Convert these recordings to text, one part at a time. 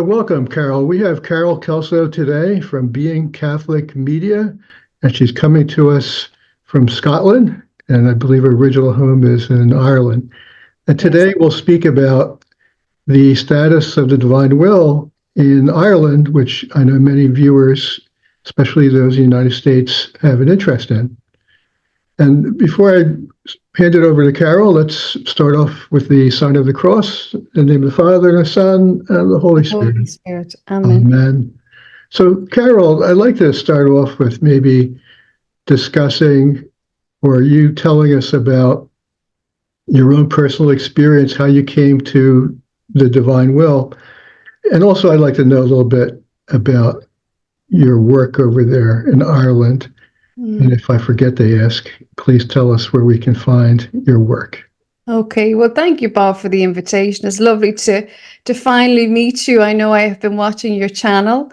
Welcome, Carol. We have Carol Kelso today from Being Catholic Media, and she's coming to us from Scotland, and I believe her original home is in Ireland. And Yes. today we'll speak about the status of the divine will in Ireland, which I know many viewers, especially those in the United States, have an interest in. And before I hand it over to Carol, let's start off with the sign of the cross, in the name of the Father, and the Son, and the Holy Spirit. Holy Spirit. Amen. Amen. So, Carol, I'd like to start off with maybe discussing or you telling us about your own personal experience, how you came to the divine will. And also, I'd like to know a little bit about your work over there in Ireland. And if I forget to ask, please tell us where we can find your work. Okay. Well, thank you, Bob, for the invitation. It's lovely to finally meet you. I know I have been watching your channel,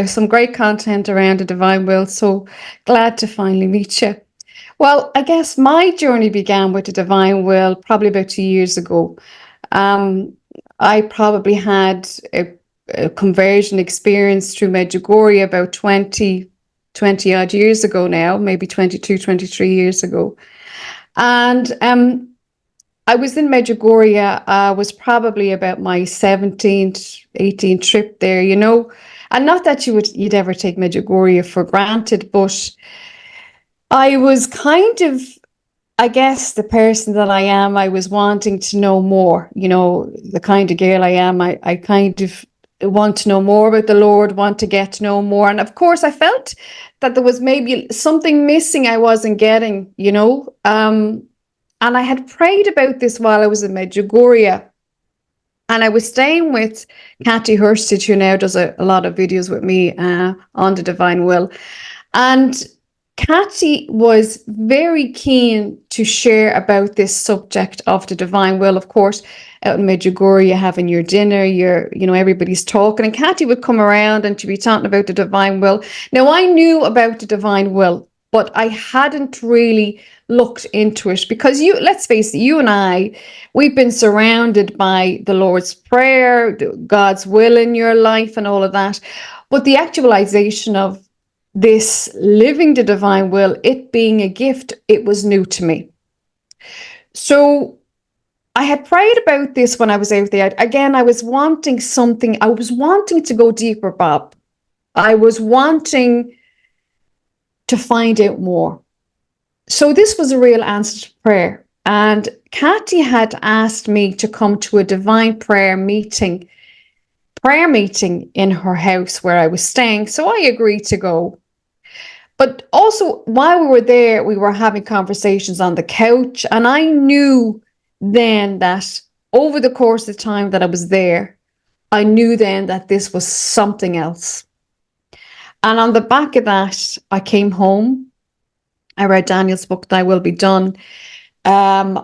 some great content around the divine will. So glad to finally meet you. Well, I guess my journey began with the divine will probably about 2 years ago. I probably had a conversion experience through Medjugorje about 20 odd years ago now, maybe 22, 23 years ago. And I was in Medjugorje. I was probably about my 17th, 18th trip there, and not that you'd ever take Medjugorje for granted, but I was kind of, I guess, the person that I am. I was wanting to know more, the kind of girl I am. I kind of want to know more about the Lord, want to get to know more. And of course, I felt that there was maybe something missing I wasn't getting, and I had prayed about this while I was in Medjugorje. And I was staying with Katty Hurstage, who now does a lot of videos with me on the divine will. And Katty was very keen to share about this subject of the divine will. Of course, out in Medjugorje, you're having your dinner, everybody's talking, and Katty would come around and she'd be talking about the divine will. Now, I knew about the divine will, but I hadn't really looked into it because let's face it, you and I, we've been surrounded by the Lord's Prayer, God's will in your life and all of that. But the actualization of this living the divine will, it being a gift, it was new to me. So I had prayed about this when I was out there. Again, I was wanting something. I was wanting to go deeper, Bob. I was wanting to find out more. So this was a real answer to prayer. And Katty had asked me to come to a divine prayer meeting in her house where I was staying. So I agreed to go. But also, while we were there, we were having conversations on the couch. And I knew then that over the course of the time that I was there, I knew then that this was something else. And on the back of that, I came home. I read Daniel's book, Thy Will Be Done. Started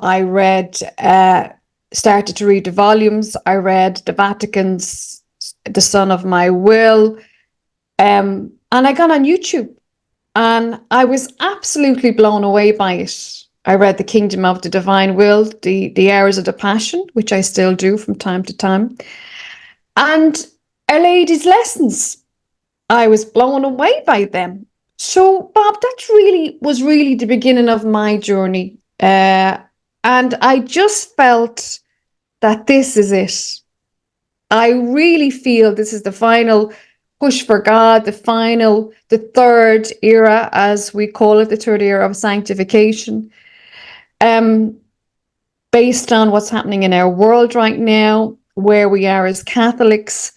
to read the volumes. I read the Vatican's The Son of My Will. And I got on YouTube. And I was absolutely blown away by it. I read The Kingdom of the Divine Will, the Hours of the Passion, which I still do from time to time. And Our Lady's Lessons. I was blown away by them. So, Bob, that was really the beginning of my journey. And I just felt that this is it. I really feel this is the final push for God, the third era, as we call it, the third era of sanctification, based on what's happening in our world right now, where we are as Catholics.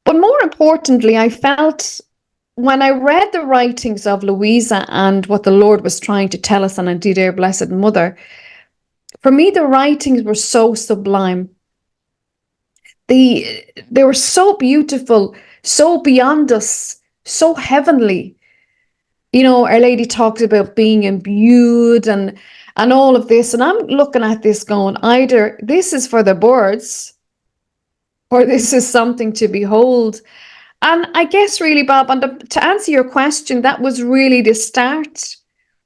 But more importantly, I felt when I read the writings of Louisa and what the Lord was trying to tell us, and indeed our Blessed Mother, for me, the writings were so sublime. They were so beautiful, so beyond us, so heavenly. Our Lady talks about being imbued and all of this. And I'm looking at this going, either this is for the birds or this is something to behold. And I guess really, Bob, to answer your question, that was really the start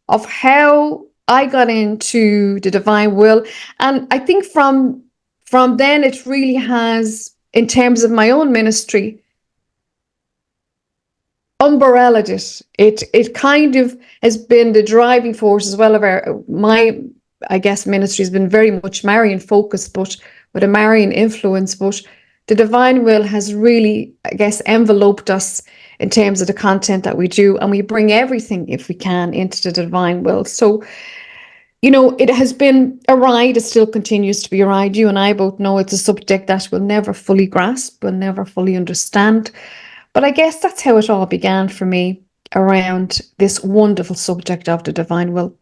of how I got into the divine will. And I think from then it really has in terms of my own ministry, umbrellaed it. It kind of has been the driving force as well of my, I guess, ministry has been very much Marian focused, but with a Marian influence. But the divine will has really, I guess, enveloped us in terms of the content that we do, and we bring everything, if we can, into the divine will. So, you know, it has been a ride. It still continues to be a ride. You and I both know it's a subject that we'll never fully grasp, we'll never fully understand. But I guess that's how it all began for me, around this wonderful subject of the divine will.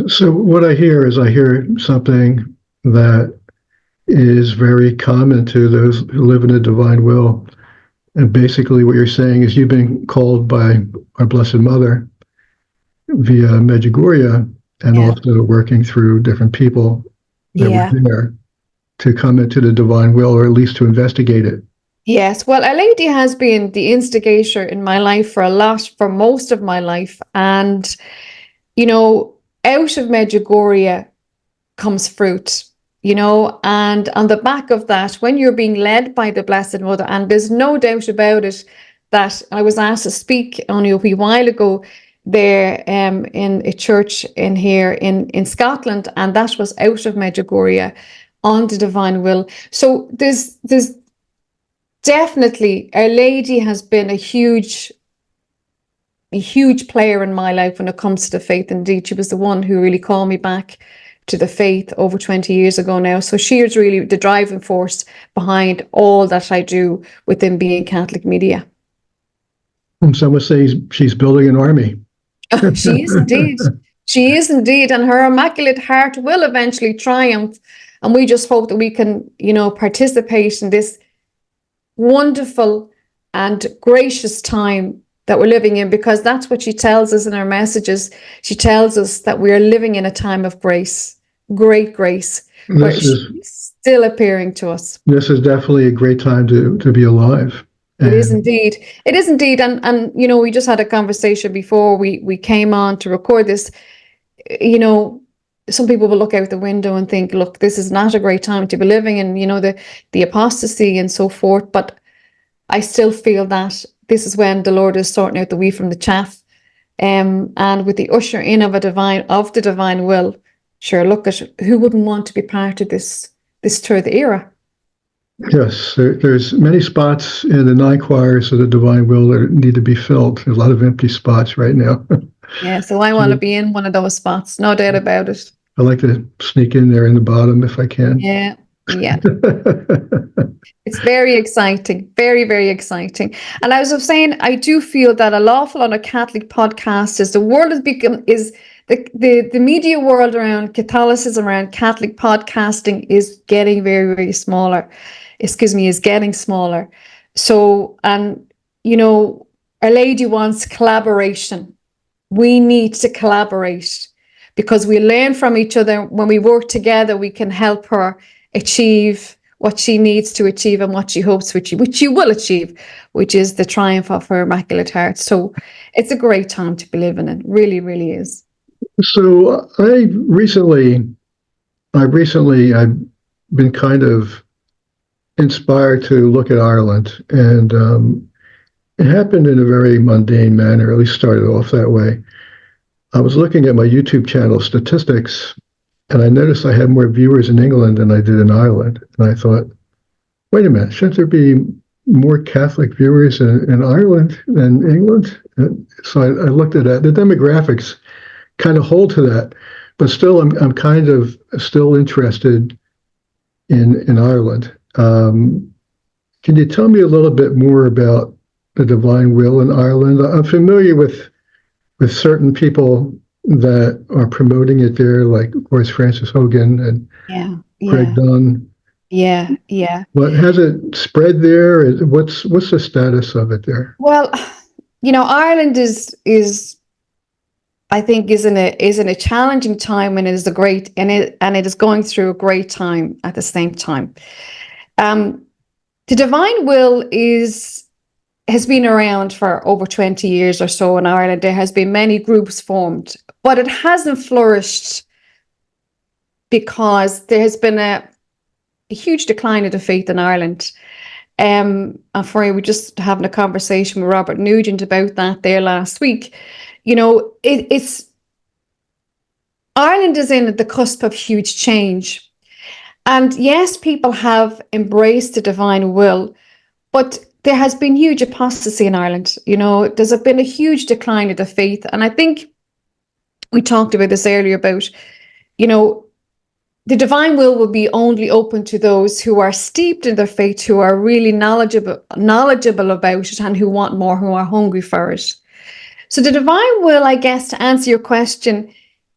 So what I hear something that is very common to those who live in the divine will. And basically what you're saying is you've been called by our Blessed Mother via Medjugorje, and also working through different people that were there to come into the divine will, or at least to investigate it. Yes, well, Our Lady has been the instigator in my life for most of my life. And, you know, out of Medjugorje comes fruit, you know, and on the back of that, when you're being led by the Blessed Mother, and there's no doubt about it, that I was asked to speak only a wee while ago there in a church in Scotland, and that was out of Medjugorje on the divine will. So there's definitely, Our Lady has been a huge player in my life when it comes to the faith. Indeed, she was the one who really called me back to the faith over 20 years ago now. So she is really the driving force behind all that I do within Being Catholic Media. And some would say she's building an army. She is indeed. She is indeed. And her Immaculate Heart will eventually triumph. And we just hope that we can, you know, participate in this wonderful and gracious time that we're living in, because that's what she tells us in her messages. She tells us that we are living in a time of grace, great grace, where she's still appearing to us. This is definitely a great time to be alive. It is indeed. It is indeed. And you know, we just had a conversation before we came on to record this. You know, some people will look out the window and think, look, this is not a great time to be living in, you know, the apostasy and so forth. But I still feel that this is when the Lord is sorting out the wheat from the chaff. And with the usher in of the divine will, sure, look at who wouldn't want to be part of this third era. Yes, there's many spots in the 9 choirs of the divine will that need to be filled. There's a lot of empty spots right now. Yeah, so I want to be in one of those spots, no doubt about it. I like to sneak in there in the bottom if I can. Yeah. It's very exciting, very, very exciting. And as I was saying, I do feel that an awful lot of Catholic podcasters, the world has become, the media world around Catholicism, around Catholic podcasting is getting very, very smaller. Is getting smaller. So, and you know, Our Lady wants collaboration. We need to collaborate, because we learn from each other. When we work together, we can help her achieve what she needs to achieve and what she hopes to achieve, which she will achieve, which is the triumph of her Immaculate Heart. So it's a great time to be living in. Really, really is. So I've been kind of inspired to look at Ireland, and it happened in a very mundane manner, at least started off that way. I was looking at my YouTube channel statistics, and I noticed I had more viewers in England than I did in Ireland. And I thought, wait a minute, shouldn't there be more Catholic viewers in Ireland than England? And so I looked at that. The demographics kind of hold to that, but still, I'm kind of still interested in Ireland. Can you tell me a little bit more about the divine will in Ireland? I'm familiar with certain people that are promoting it there, like, of course, Francis Hogan and Craig Dunn. Yeah. But has it spread there? What's the status of it there? Well, you know, Ireland is I think is in a challenging time, and it is it is going through a great time at the same time. The divine will has been around for over 20 years or so in Ireland. There has been many groups formed, but it hasn't flourished because there has been a huge decline of the faith in Ireland. And for you, we just having a conversation with Robert Nugent about that there last week. You know, it's Ireland is in the cusp of huge change. And yes, people have embraced the divine will, but there has been huge apostasy in Ireland. You know, there's been a huge decline of the faith. And I think we talked about this earlier about, you know, the divine will be only open to those who are steeped in their faith, who are really knowledgeable about it, and who want more, who are hungry for it. So the divine will, I guess, to answer your question,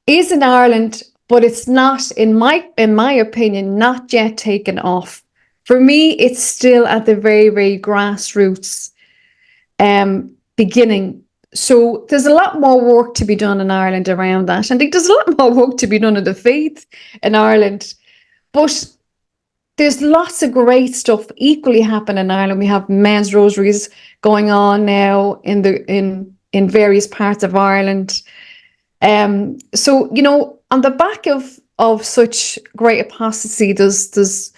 is in Ireland, but it's not, in my opinion, not yet taken off. For me, it's still at the very, very grassroots beginning. So there's a lot more work to be done in Ireland around that. I think there's a lot more work to be done in the faith in Ireland. But there's lots of great stuff equally happening in Ireland. We have men's rosaries going on now in various parts of Ireland. So, you know, on the back of such great apostasy, there's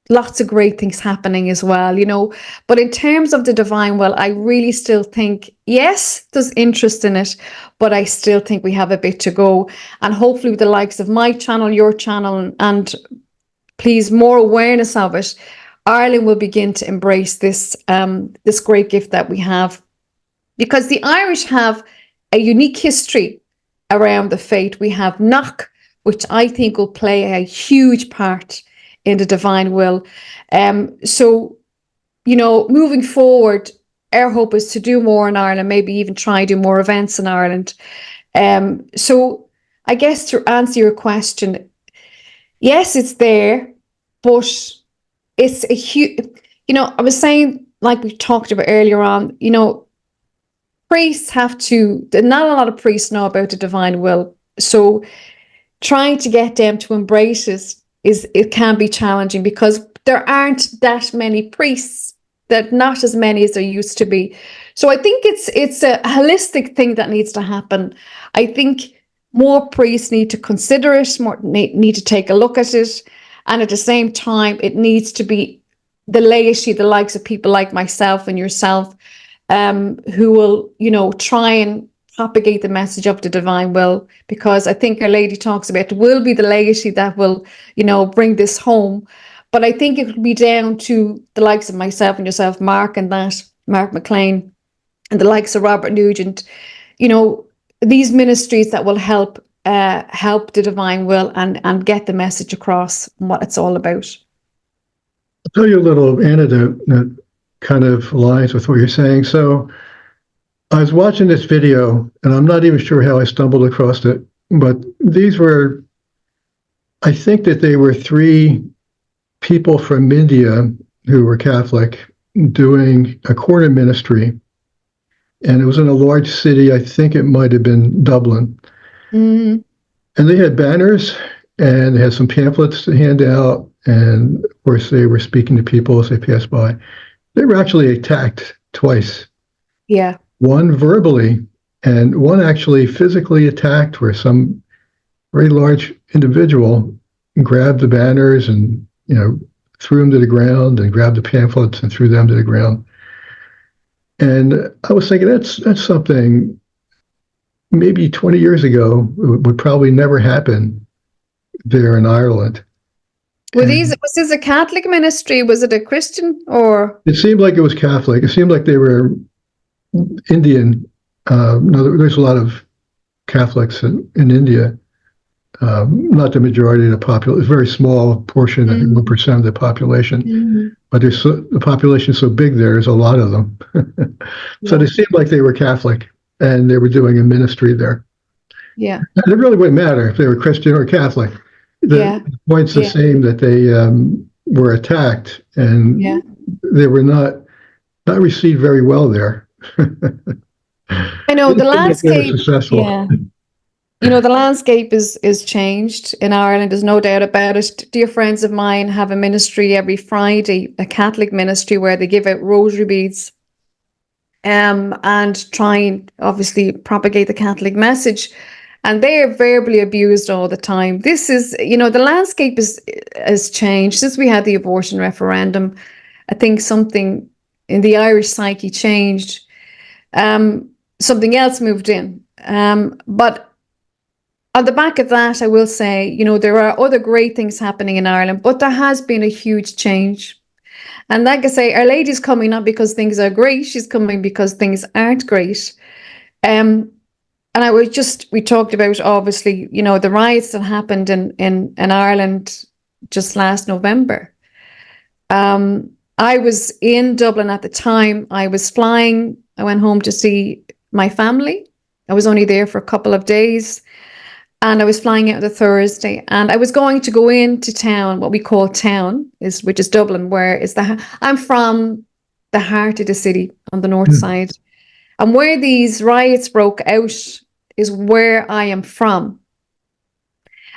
lots of great things happening as well, you know. But in terms of the divine will, I really still think, yes, there's interest in it, but I still think we have a bit to go. And hopefully with the likes of my channel, your channel, and please, more awareness of it, Ireland will begin to embrace this this great gift that we have. Because the Irish have a unique history around the faith. We have Knock, which I think will play a huge part in the divine will. So, you know, moving forward, our hope is to do more in Ireland, maybe even try do more events in Ireland. So I guess to answer your question, yes, it's there, but it's a huge, you know, I was saying, like we talked about earlier on, you know, priests have to, not a lot of priests know about the divine will. So trying to get them to embrace it can be challenging because there aren't that many priests, that not as many as there used to be. So I think it's a holistic thing that needs to happen. I think more priests need to consider it, more need to take a look at it. And at the same time, it needs to be the laity, the likes of people like myself and yourself, who will, you know, try and propagate the message of the divine will, because I think Our Lady talks about it will be the laity that will, you know, bring this home. But I think it will be down to the likes of myself and yourself, Mark McLean, and the likes of Robert Nugent, you know, these ministries that will help the divine will and get the message across and what it's all about. I'll tell you a little anecdote that kind of aligns with what you're saying. So I was watching this video, and I'm not even sure how I stumbled across it, but these were, I think that they were 3 people from India who were Catholic doing a corner ministry. And it was in a large city. I think it might have been Dublin. Mm-hmm. And they had banners and they had some pamphlets to hand out. And of course, they were speaking to people as they passed by. They were actually attacked twice. Yeah. One verbally and one actually physically attacked, where some very large individual grabbed the banners and, you know, threw them to the ground, and grabbed the pamphlets and threw them to the ground. And I was thinking that's something maybe 20 years ago would probably never happen there in Ireland. Was this a Catholic ministry? Was it a Christian or? It seemed like it was Catholic. It seemed like they were Indian. No, there's a lot of Catholics in India. Not the majority of the population, a very small portion, I think 1% of the population. Mm-hmm. But the population is so big there's a lot of them. So yeah. They seemed like they were Catholic, and they were doing a ministry there. Yeah. And it really wouldn't matter if they were Christian or Catholic. The point's the same, that they were attacked, and they were not received very well there. I know the landscape. Yeah. You know, the landscape is changed in Ireland. There's no doubt about it. Dear friends of mine have a ministry every Friday, a Catholic ministry, where they give out rosary beads, and try and obviously propagate the Catholic message. and they are verbally abused all the time. This is, the landscape has changed since we had the abortion referendum. I think something in the Irish psyche changed. Something else moved in. But on the back of that, I will say, there are other great things happening in Ireland, but there has been a huge change. And like I say, Our Lady's coming not because things are great, she's coming because things aren't great. And we talked about, obviously, the riots that happened in Ireland just last November. I was in Dublin at the time. I was flying. I went home to see my family. I was only there for a couple of days. And I was flying out the Thursday, and I was going to go into town, what we call town, which is Dublin, I'm from the heart of the city on the north side. And where these riots broke out is where I am from.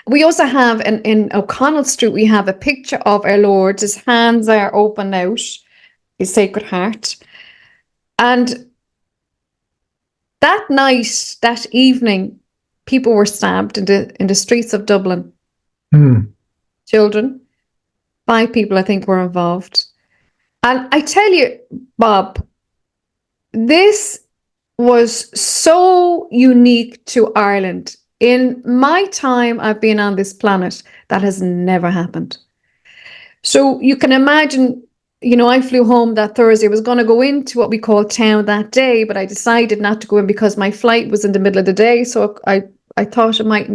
We also have in O'Connell Street, we have a picture of our Lord. His hands are open out, his Sacred Heart. And that night, that evening, people were stabbed in the streets of Dublin. Children, 5 people, I think, were involved. And I tell you, Bob, this was so unique to Ireland. In my time I've been on this planet, that has never happened. So you can imagine, I flew home that Thursday. I was going to go into what we call town that day, but I decided not to go in because my flight was in the middle of the day. So I thought I might,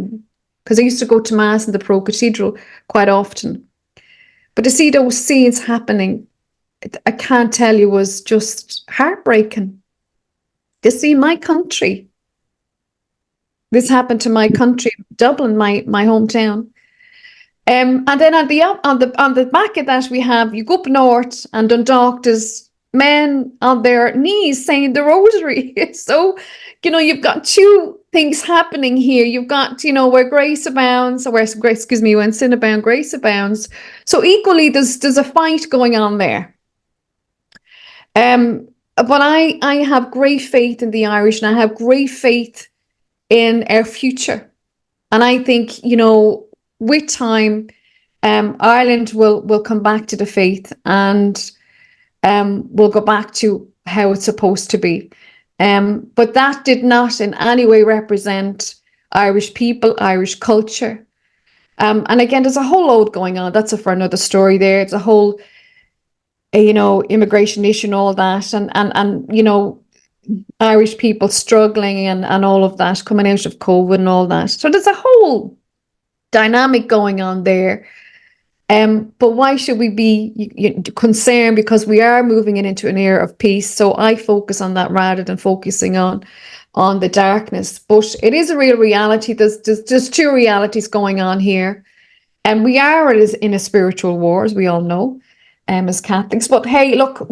because I used to go to Mass in the Pro Cathedral quite often. But to see those scenes happening, I can't tell you, was just heartbreaking. To see my country. This happened to my country, Dublin, my hometown. And then on the back of that, we have, you go up north, and Dundalk, there's men on their knees saying the rosary. So, you've got 2 things happening here. You've got, where grace abounds, when sin abounds, grace abounds. So equally, there's a fight going on there. But I have great faith in the Irish, and I have great faith in our future. And I think, with time, Ireland will come back to the faith, and we'll go back to how it's supposed to be. But that did not in any way represent Irish people, Irish culture. And again, there's a whole load going on. That's for another story there. It's a whole, immigration issue and all that. And Irish people struggling and all of that, coming out of COVID and all that. So there's a whole dynamic going on there. But why should we be concerned? Because we are moving into an era of peace. So I focus on that rather than focusing on the darkness. But it is a real reality. There's 2 realities going on here. And we are in a spiritual war, as we all know, as Catholics. But hey, look,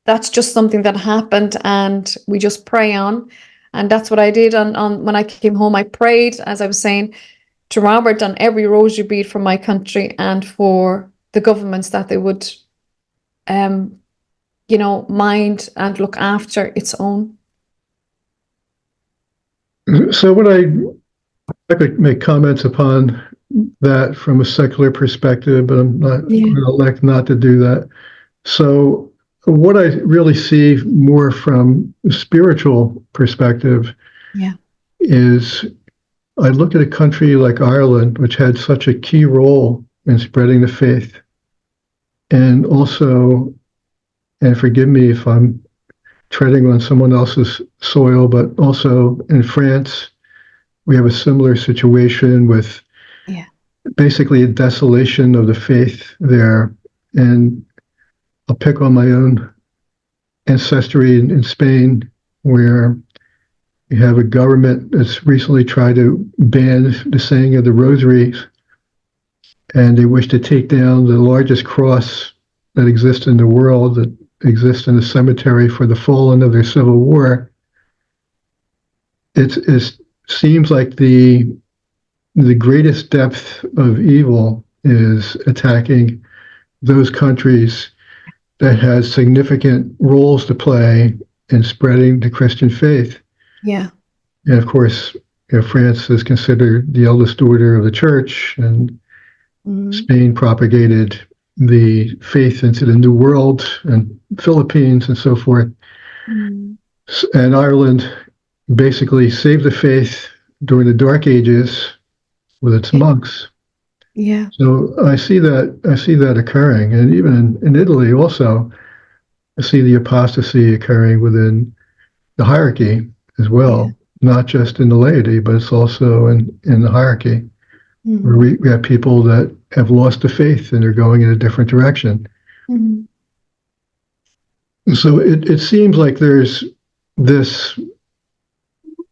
that's just something that happened, and we just pray on. And that's what I did on when I came home. I prayed, as I was saying to Robert, on every rosary bead for my country and for the governments, that they would, mind and look after its own. So what I could make comments upon that from a secular perspective, but I'm not going to elect not to do that. So what I really see more from a spiritual perspective is I look at a country like Ireland, which had such a key role in spreading the faith. And also, and forgive me if I'm treading on someone else's soil, but also in France, we have a similar situation with basically a desolation of the faith there. And I'll pick on my own ancestry in Spain, where you have a government that's recently tried to ban the saying of the rosaries, and they wish to take down the largest cross that exists in the world, that exists in a cemetery for the fallen of their civil war. It seems like the greatest depth of evil is attacking those countries that has significant roles to play in spreading the Christian faith. Yeah. And of course, France is considered the eldest daughter of the church, and Spain propagated the faith into the New World, and Philippines and so forth. And Ireland basically saved the faith during the Dark Ages with its monks. Yeah. So I see that occurring, and even in Italy also, I see the apostasy occurring within the hierarchy as well, not just in the laity, but it's also in the hierarchy, where we have people that have lost the faith and they're going in a different direction. So it seems like there's this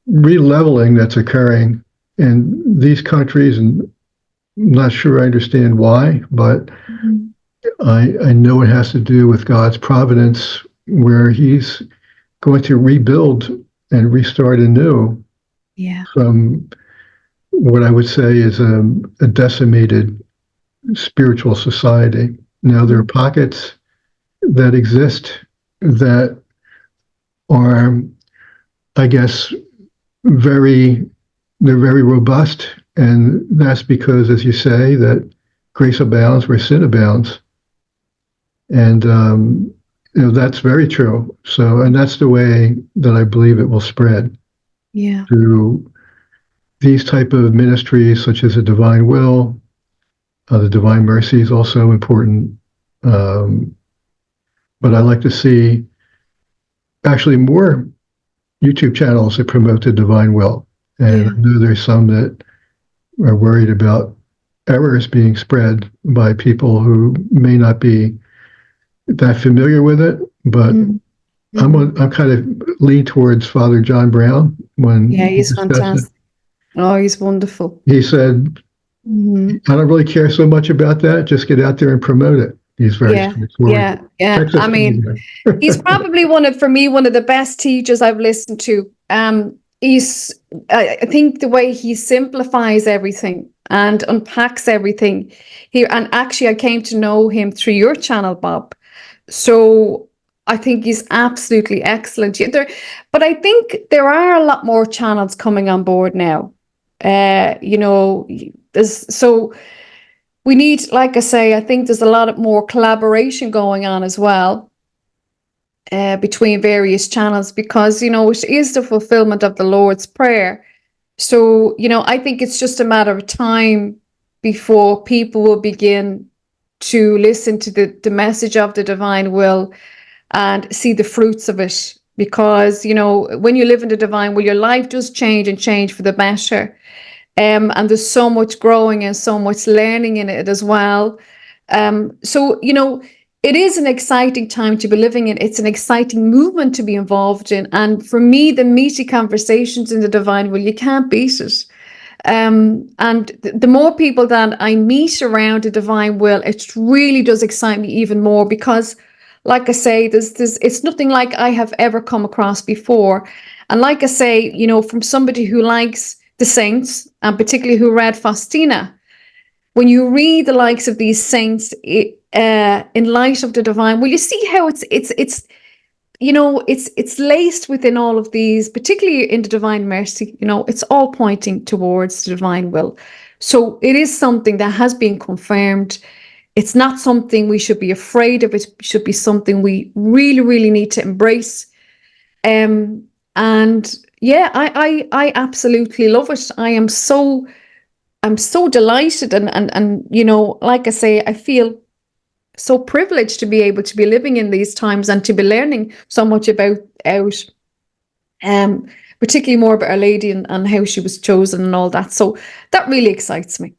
re-leveling that's occurring in these countries, and I'm not sure I understand why, but I know it has to do with God's providence, where he's going to rebuild and restart anew from what I would say is a decimated spiritual society. Now, there are pockets that exist that are, I guess, they're very robust, and that's because, as you say, that grace abounds where sin abounds. And that's very true. So, and that's the way that I believe it will spread. Through these type of ministries, such as the divine will, the divine mercy is also important. But I like to see actually more YouTube channels that promote the divine will. And I know there's some that are worried about errors being spread by people who may not be that familiar with it, but I'm kind of lean towards Father John Brown when he's fantastic. Oh, he's wonderful. He said, I don't really care so much about that. Just get out there and promote it. He's very straightforward. I mean, he's probably one of the best teachers I've listened to. I think the way he simplifies everything and unpacks everything here. And actually, I came to know him through your channel, Bob. So I think he's absolutely excellent. But I think there are a lot more channels coming on board now. So we need, like I say, I think there's a lot more collaboration going on as well between various channels, because, it is the fulfillment of the Lord's Prayer. So, I think it's just a matter of time before people will begin to listen to the message of the divine will and see the fruits of it. Because, when you live in the divine will, your life does change and change for the better. And there's so much growing and so much learning in it as well. So, it is an exciting time to be living in. It's an exciting movement to be involved in. And for me, the meaty conversations in the divine will, you can't beat it. And the more people that I meet around the divine will, it really does excite me even more, because, like I say, it's nothing like I have ever come across before. And like I say, from somebody who likes the saints, and particularly who read Faustina, when you read the likes of these saints in light of the divine, well, you see how it's laced within all of these, particularly in the divine mercy. It's all pointing towards the divine will. So it is something that has been confirmed. It's not something we should be afraid of. It should be something we really, really need to embrace. And yeah, I absolutely love it. I'm so delighted, and like I say, I feel so privileged to be able to be living in these times and to be learning so much about particularly more about Our Lady and how she was chosen and all that. So that really excites me.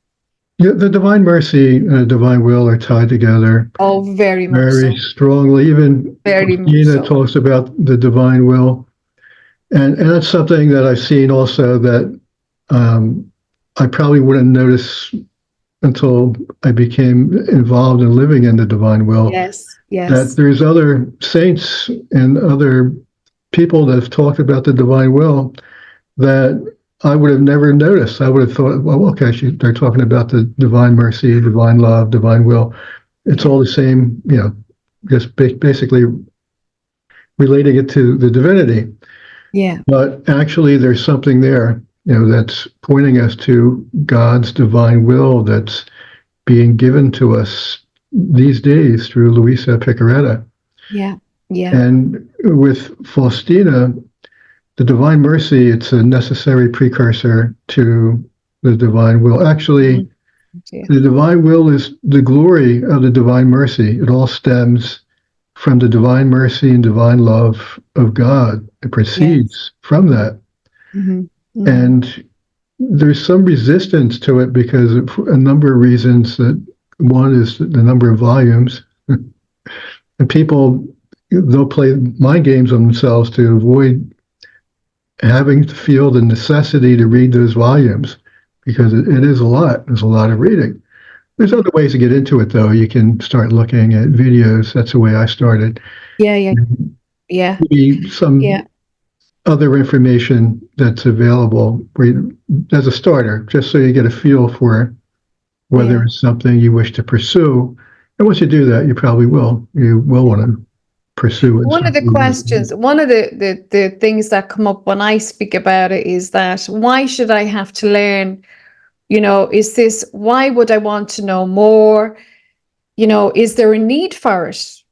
Yeah, the divine mercy and divine will are tied together. Oh, very much very strongly. Even Faustina talks about the divine will. And that's something that I've seen also that I probably wouldn't notice until I became involved in living in the divine will. Yes. That there's other saints and other people that have talked about the divine will that I would have never noticed. I would have thought, well, okay, they're talking about the divine mercy, divine love, divine will. It's all the same, just basically relating it to the divinity. Yeah. but actually there's something there, that's pointing us to God's divine will that's being given to us these days through Luisa Picaretta. Yeah. Yeah. And with Faustina, the divine mercy, it's a necessary precursor to the divine will. Actually, Yeah. the divine will is the glory of the divine mercy. It all stems from the divine mercy and divine love of God. It Yes. proceeds from that. Mm-hmm. Mm-hmm. And there's some resistance to it because of a number of reasons. That one is the number of volumes, and people, they'll play mind games on themselves to avoid having to feel the necessity to read those volumes because it is a lot. There's a lot of reading. There's other ways to get into it, though. You can start looking at videos. That's the way I started. Yeah. Yeah. Yeah. Maybe some Yeah. other information that's available as a starter, just so you get a feel for whether Yeah. it's something you wish to pursue. And once you do that, you probably will. You will want to pursue it. One of the questions, one of the things that come up when I speak about it is that why should I have to learn? Why would I want to know more? Is there a need for it?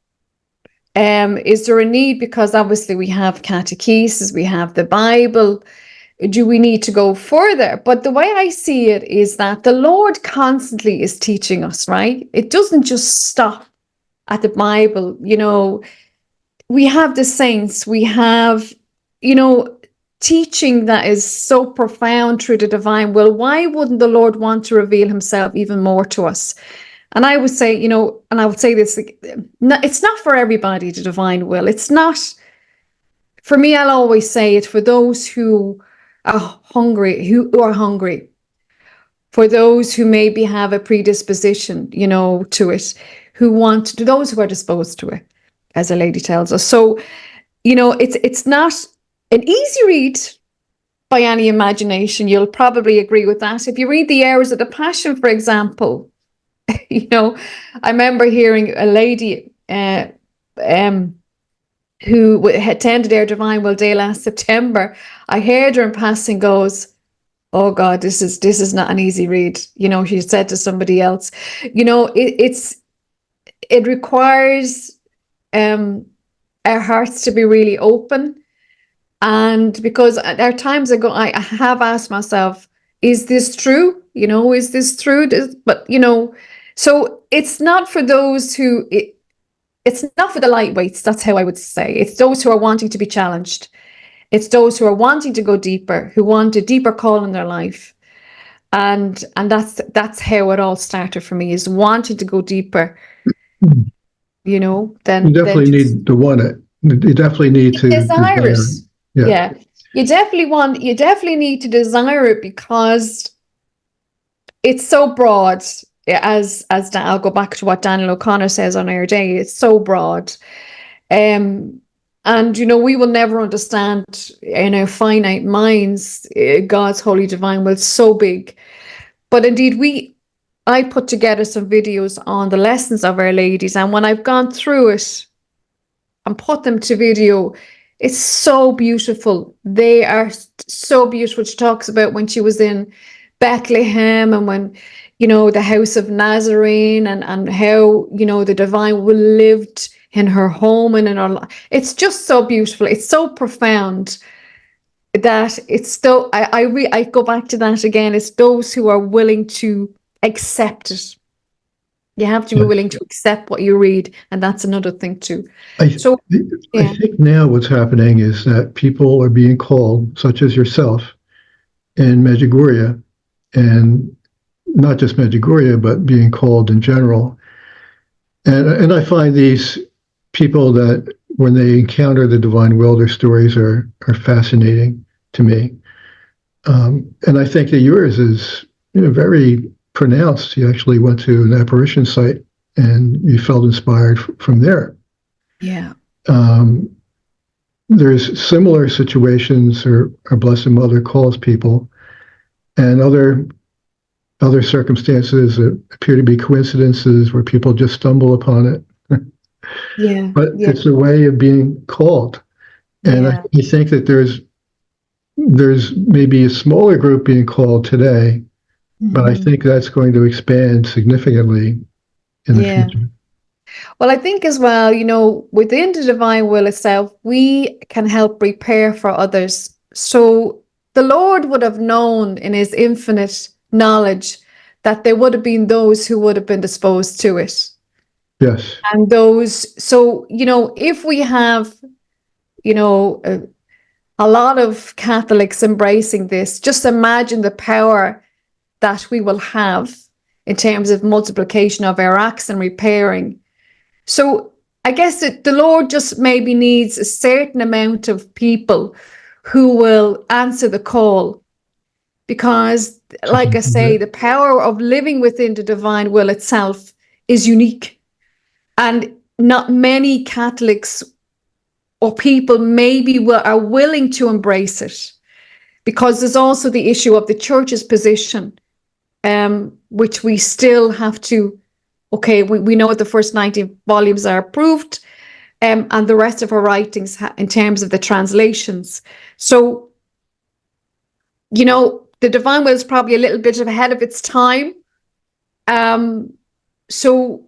Is there a need? Because obviously we have catechesis, we have the Bible. Do we need to go further? But the way I see it is that the Lord constantly is teaching us, right? It doesn't just stop at the Bible. We have the saints, we have, teaching that is so profound through the divine will. Why wouldn't the Lord want to reveal himself even more to us? And I would say, and I would say this, it's not for everybody, the divine will. It's not, for me, I'll always say it for those who are hungry, for those who maybe have a predisposition, to it, those who are disposed to it, as a lady tells us. So, it's not an easy read by any imagination. You'll probably agree with that. If you read the Hours of the Passion, for example, I remember hearing a lady who attended our Divine Will Day last September. I heard her in passing goes, "Oh God, this is not an easy read." She said to somebody else, it requires our hearts to be really open. And because there are times ago, I have asked myself, is this true? Is this true? But, so it's not for those who, it's not for the lightweights. That's how I would say. It's those who are wanting to be challenged. It's those who are wanting to go deeper, who want a deeper call in their life. And that's how it all started for me, is wanting to go deeper, You than definitely just need to want it. You definitely need to desire it. desire it. Yeah. Yeah. You definitely need to desire it, because it's so broad. I'll go back to what Daniel O'Connor says on Our Day. It's so broad. And we will never understand in our finite minds God's holy divine will. It's so big. But indeed, I put together some videos on the lessons of Our Ladies, and when I've gone through it and put them to video, it's so beautiful. They are so beautiful. She talks about when she was in Bethlehem, and when, the house of Nazarene, and how, the divine will lived in her home and in her life. It's just so beautiful. It's so profound that it's still, I go back to that again. It's those who are willing to accept it. You have to be willing to accept what you read, and that's another thing too. I Yeah. think now what's happening is that people are being called, such as yourself in Medjugorje, and not just Medjugorje, but being called in general. And I find these people that when they encounter the divine will, their stories are fascinating to me. And I think that yours is very pronounced. You actually went to an apparition site and you felt inspired from there. Yeah. There's similar situations, or our Blessed Mother calls people, and other circumstances that appear to be coincidences where people just stumble upon it. Yeah. But it's a way of being called. And Yeah. I think that there's maybe a smaller group being called today, but I Mhm. think that's going to expand significantly in the Yeah. future. Well, I think as well, within the divine will itself, we can help prepare for others. So the Lord would have known in his infinite knowledge that there would have been those who would have been disposed to it. Yes. And those, so, if we have, a lot of Catholics embracing this, just imagine the power that we will have in terms of multiplication of our acts and repairing. So I guess that the Lord just maybe needs a certain amount of people who will answer the call. Because, like I say, the power of living within the divine will itself is unique. And not many Catholics or people maybe are willing to embrace it. Because there's also the issue of the church's position, which we still have to, okay, we know the first 90 volumes are approved, and the rest of her writings in terms of the translations. So, the divine will is probably a little bit ahead of its time. So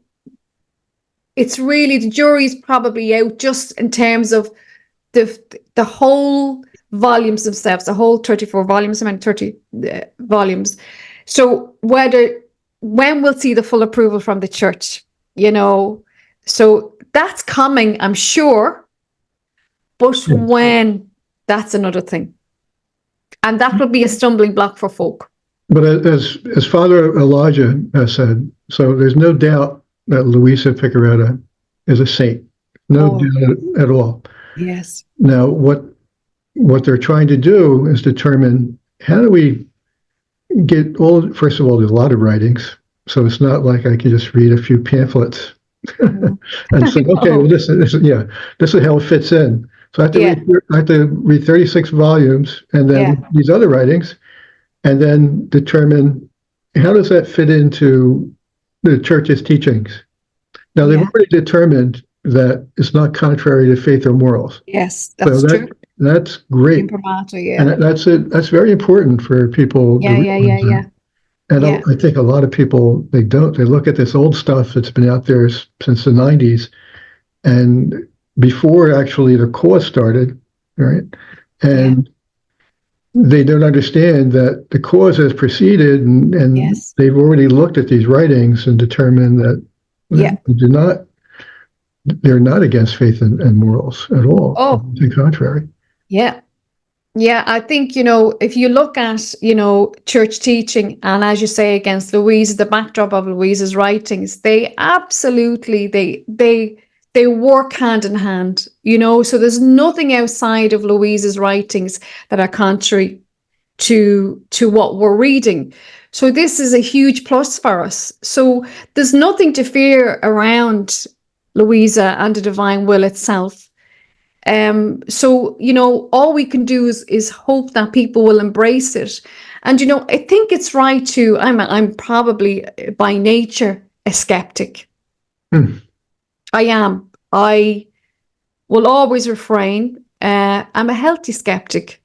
it's really, the jury's probably out just in terms of the whole volumes themselves, the whole 34 volumes, I mean 30 volumes. So when we'll see the full approval from the church, so that's coming, I'm sure, but Yes. when, that's another thing. And that will be a stumbling block for folk. But as Father Elijah has said, so there's no doubt that Luisa Picaretta is a saint. No Oh, doubt at all. yes. Now, what they're trying to do is determine how do we get all, first of all, there's a lot of writings. So it's not like I can just read a few pamphlets Mhm. and I say, okay, well, know. this is how it fits in. So Yeah, I have to read 36 volumes and yeah, then these other writings and then determine how does that fit into the church's teachings. Now, they've yeah. already determined that it's not contrary to faith or morals. Yes, So that's true. that's great. Imprimatur, yeah. And that's very important for people to Yeah, yeah, yeah, realize that. yeah. And Yeah. I think a lot of people, they don't. They look at this old stuff that's been out there since the 90s and before actually the cause started, right? Yeah. And they don't understand that the cause has proceeded and Yes. they've already looked at these writings and determined that Yeah. they're not against faith and morals at all. Oh, To the contrary. yeah. Yeah. I think, if you look at, church teaching, and as you say, against Louise, the backdrop of Louise's writings, they absolutely, they work hand in hand, so there's nothing outside of Louise's writings that are contrary to what we're reading. So this is a huge plus for us. So there's nothing to fear around Louisa and the divine will itself. So all we can do is hope that people will embrace it. And I think it's right to. I'm probably by nature a skeptic. Hmm. I am. I will always refrain. I'm a healthy skeptic.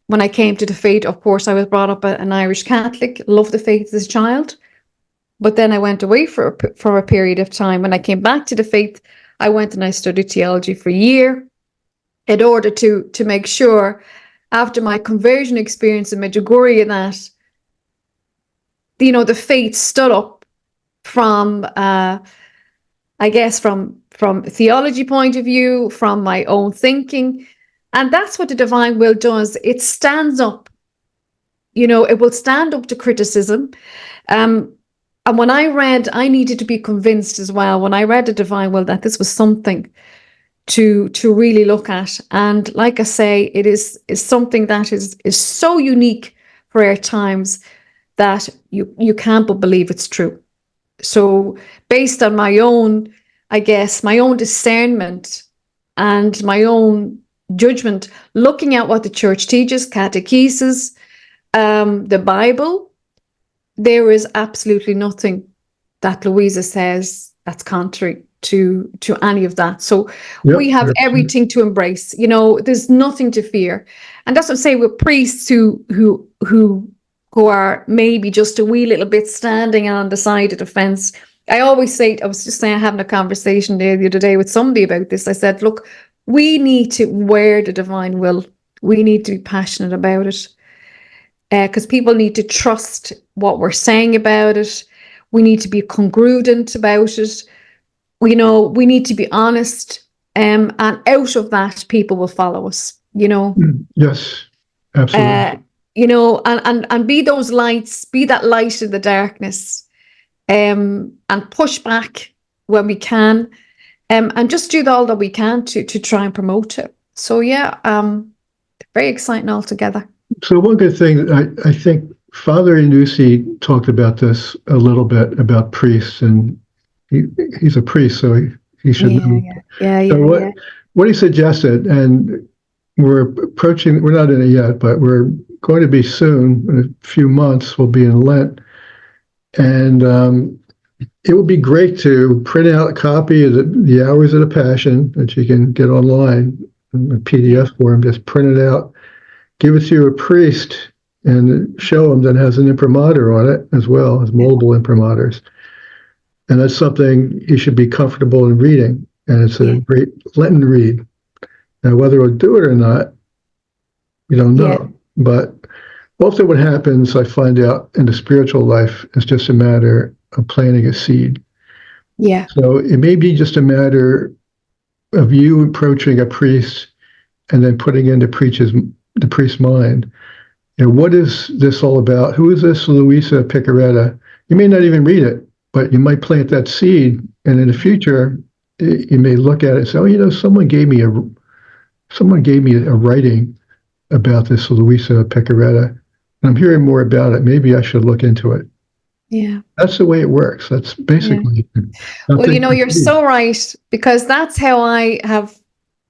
When I came to the faith, of course, I was brought up an Irish Catholic, loved the faith as a child. But then I went away for a period of time. When I came back to the faith, I went and I studied theology for a year in order to make sure, after my conversion experience in Medjugorje, that the faith stood up from I guess from theology point of view, from my own thinking. And that's what the divine will does. It stands up. It will stand up to criticism. Um, and when I needed to be convinced as well, when I read the divine will, that this was something to really look at. And like I say, it is something that is so unique for our times that you can't but believe it's true. So based on my own, I guess, my own discernment and my own judgment, looking at what the church teaches, catechesis, the Bible, there is absolutely nothing that Louisa says that's contrary to any of that. So Yep. we have everything to embrace. You know, there's nothing to fear. And that's what I'm saying with priests who are maybe just a wee little bit standing on the side of the fence. I always say, I was just saying, having a conversation there the other day with somebody about this. I said, look, we need to wear the divine will. We need to be passionate about it. Because people need to trust what we're saying about it. We need to be congruent about it. You know, we need to be honest. And out of that, people will follow us, you know. Yes, absolutely. You know, and be those lights, be that light in the darkness, and push back when we can, and just do all that we can to try and promote it. So yeah, very exciting altogether. So one good thing, I think Father Inusi talked about this a little bit about priests, and he's a priest, so he should know. Yeah. What he suggested, and we're not in it yet, but we're going to be soon, in a few months, we'll be in Lent. And it would be great to print out a copy of the Hours of the Passion that you can get online in a PDF form, just print it out, give it to a priest, and show him that it has an imprimatur on it as well as multiple imprimaturs. And that's something he should be comfortable in reading. And it's a great Lenten read. Now, whether he'll do it or not, we don't know. Yeah. But often what happens, I find out in the spiritual life, is just a matter of planting a seed. Yeah. So it may be just a matter of you approaching a priest and then putting into the priest's mind, you know, what is this all about? Who is this Luisa Picaretta? You may not even read it, but you might plant that seed, and in the future, you may look at it and say, "Oh, you know, someone gave me a writing about this Luisa Picaretta, and I'm hearing more about it. Maybe I should look into it." Yeah. That's the way it works. That's basically. Well, you know, you're so right, because that's how I have,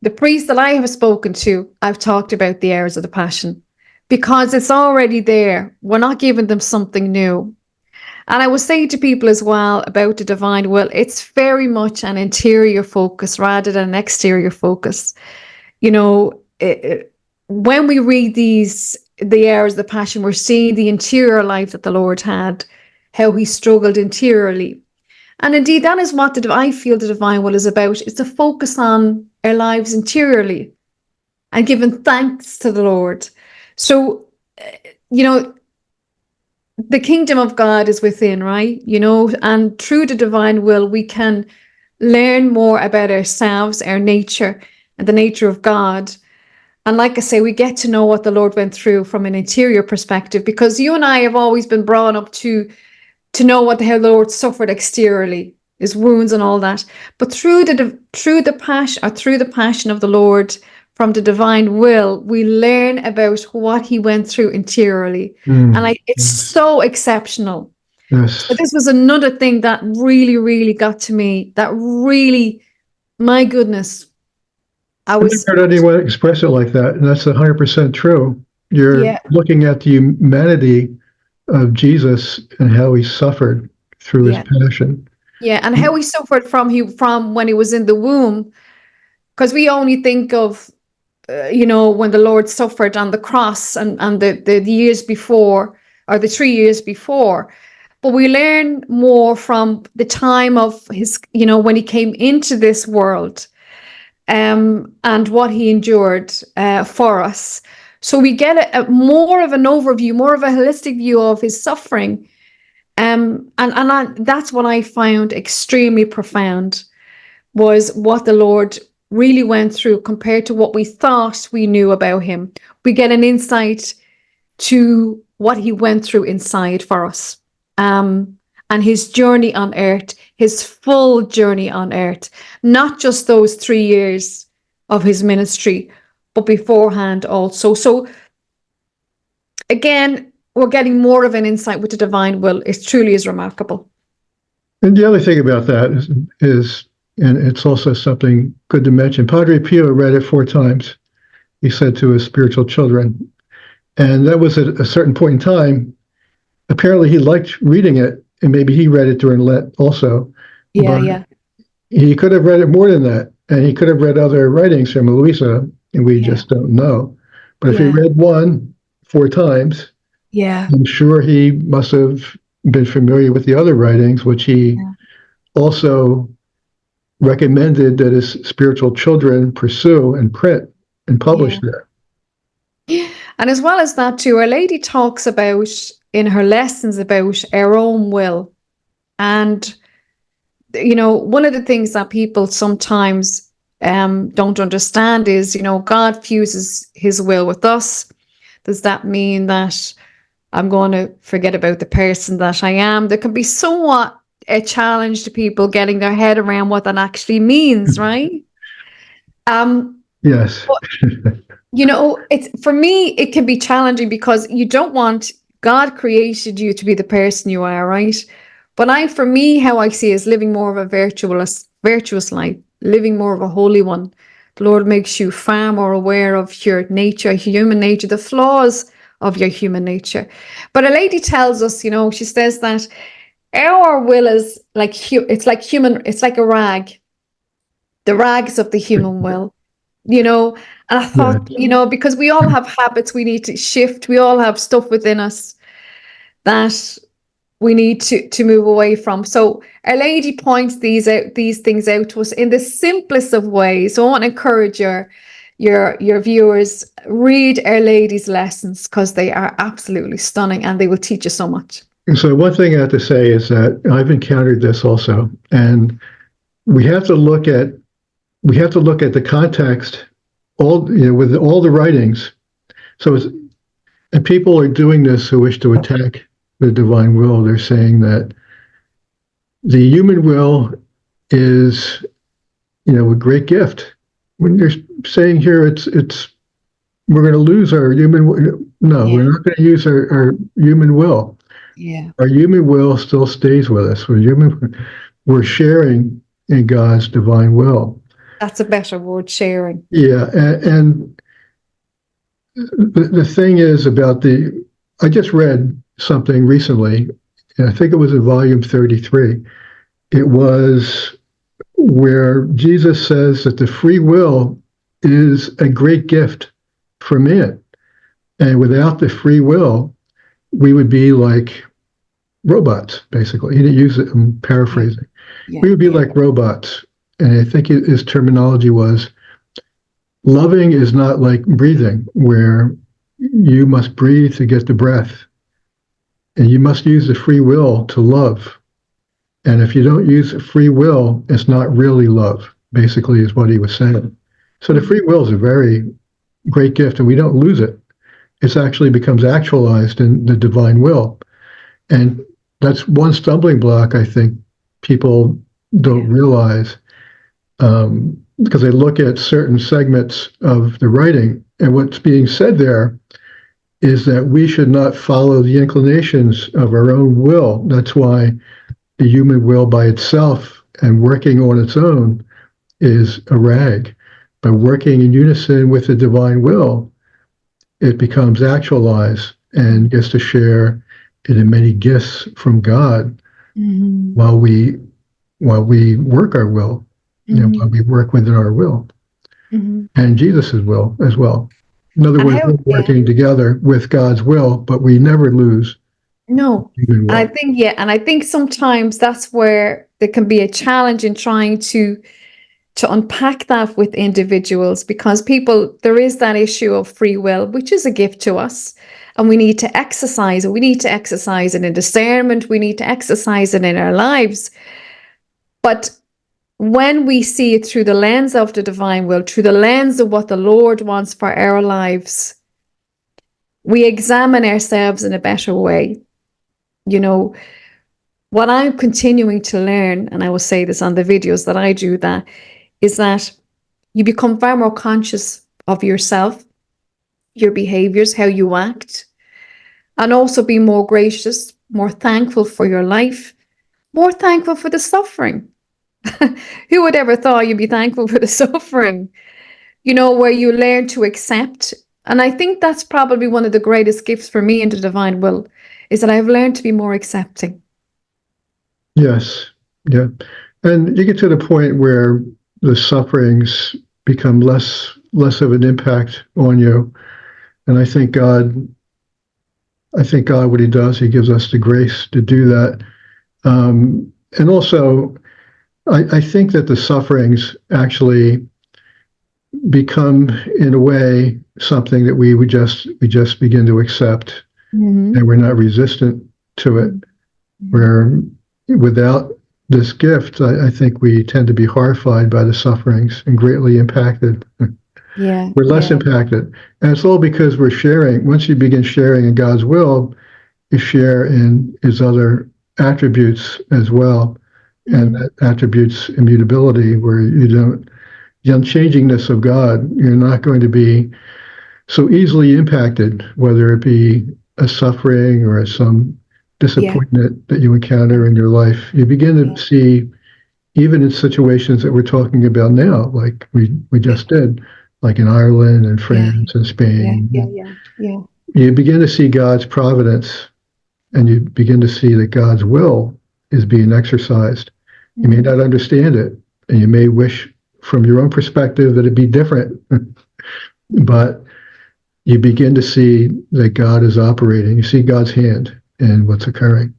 the priests that I have spoken to, I've talked about the Hours of the Passion, because it's already there. We're not giving them something new. And I was saying to people as well about the divine will, it's very much an interior focus rather than an exterior focus. You know, when we read the Hours of the Passion, we're seeing the interior life that the Lord had, how he struggled interiorly. And indeed, that is what I feel the divine will is about. It's a focus on our lives interiorly and giving thanks to the Lord. So, you know, the kingdom of God is within, right? You know, and through the divine will, we can learn more about ourselves, our nature, and the nature of God. And like I say, we get to know what the Lord went through from an interior perspective, because you and I have always been brought up to know how the Lord suffered exteriorly, his wounds and all that. But through the passion of the Lord, from the divine will, we learn about what he went through interiorly. And it's so exceptional. Yes. But this was another thing that really, really got to me. That really, my goodness, I've never heard anyone express it like that, and that's 100% true. You're looking at the humanity of Jesus and how he suffered through his passion. Yeah, and how he suffered from when he was in the womb, because we only think of, you know, when the Lord suffered on the cross and the years before, or the 3 years before. But we learn more from the time of his, you know, when he came into this world, and what he endured for us. So we get a more of an overview, more of a holistic view of his suffering. And that's what I found extremely profound, was what the Lord really went through compared to what we thought we knew about him. We get an insight to what he went through inside for us. And his journey on earth, his full journey on earth, not just those 3 years of his ministry, but beforehand also. So again, we're getting more of an insight with the divine will. It truly is remarkable. And the other thing about that is, and it's also something good to mention, Padre Pio read it 4 times, he said to his spiritual children. And that was at a certain point in time. Apparently he liked reading it, and maybe he read it during Lent also. Yeah. he could have read it more than that, and he could have read other writings from Louisa, and we Yeah. just don't know. But if he Yeah. read one 4 times, Yeah. I'm sure he must have been familiar with the other writings, which he Yeah. also recommended that his spiritual children pursue and print and publish Yeah. there. And as well as that too, Our Lady talks about in her lessons about our own will. And, one of the things that people sometimes don't understand is, God fuses his will with us. Does that mean that I'm going to forget about the person that I am? There can be somewhat a challenge to people getting their head around what that actually means, right? Um, Yes. it's for me, it can be challenging because you don't want God created you to be the person you are, right? But for me, how I see is living more of a virtuous life, living more of a holy one. The Lord makes you far more aware of your nature, human nature, the flaws of your human nature. But a lady tells us, she says that our will is it's like human, it's like a rag, the rags of the human will, and I Yes. thought, because we all have habits we need to shift, we all have stuff within us that we need to move away from. So Our Lady points these things out to us in the simplest of ways. So I want to encourage your viewers, read Our Lady's lessons because they are absolutely stunning and they will teach you so much. And so one thing I have to say is that I've encountered this also, and we have to look at the context, with all the writings. So and people are doing this who wish to attack the divine will. They're saying that the human will is, a great gift. When you're saying here, it's we're going to lose our human will. No, we're Yeah, not going to use our human will. yeah. Our human will still stays with us. We're sharing in God's divine will. That's a better word, sharing. Yeah, and the thing is about I just read something recently, and I think it was in volume 33. It was where Jesus says that the free will is a great gift for man. And without the free will, we would be like robots, basically. He didn't use it, I'm Yeah, paraphrasing. yeah, We would be yeah. like robots. And I think his terminology was loving is not like breathing, where you must breathe to get the breath, and you must use the free will to love. And if you don't use free will, it's not really love, basically, is what he was saying. So the Mhm. free will is a very great gift, and we don't lose it. It actually becomes actualized in the divine will. And that's one stumbling block I think people don't Yeah. realize, because they look at certain segments of the writing, and what's being said there is that we should not follow the inclinations of our own will. That's why the human will by itself and working on its own is a rag. By working in unison with the divine will, it becomes actualized and gets to share in the many gifts from God Mhm. while we work our will, while Mhm. we work within our will Mhm. and Jesus's will as well. In other And words, how, we're yeah, working together with God's will, but we never lose no. human And I will. think, yeah, and I think sometimes that's where there can be a challenge in trying to unpack that with individuals because there is that issue of free will, which is a gift to us. And we need to exercise it. We need to exercise it in discernment. We need to exercise it in our lives. But when we see it through the lens of the divine will, through the lens of what the Lord wants for our lives, we examine ourselves in a better way. You know, what I'm continuing to learn, and I will say this on the videos that I do, that is that you become far more conscious of yourself, your behaviors, how you act, and also be more gracious, more thankful for your life, more thankful for the suffering. Who would ever thought you'd be thankful for the suffering? Where you learn to accept. And I think that's probably one of the greatest gifts for me in the divine will is that I've learned to be more accepting. Yes, yeah. And you get to the point where the sufferings become less of an impact on you. And I think God, what He does, He gives us the grace to do that. And also, I think that the sufferings actually become, in a way, something that we just begin to accept, Mm-hmm. and we're not resistant to it. Where without this gift, I think we tend to be horrified by the sufferings and greatly impacted. Yeah, We're less yeah. impacted. And it's all because we're sharing. Once you begin sharing in God's will, you share in His other attributes as well. And that attributes immutability, where the unchangingness of God, you're not going to be so easily impacted, whether it be a suffering or some Yeah, disappointment that you encounter in your life. You begin yeah, to see, even in situations that we're talking about now, like we just did, like in Ireland and yeah, France and yeah, yeah, Spain, yeah, yeah. you begin to see God's providence, and you begin to see that God's will is being exercised. You may not understand it, and you may wish from your own perspective that it be different, but you begin to see that God is operating. You see God's hand in what's occurring.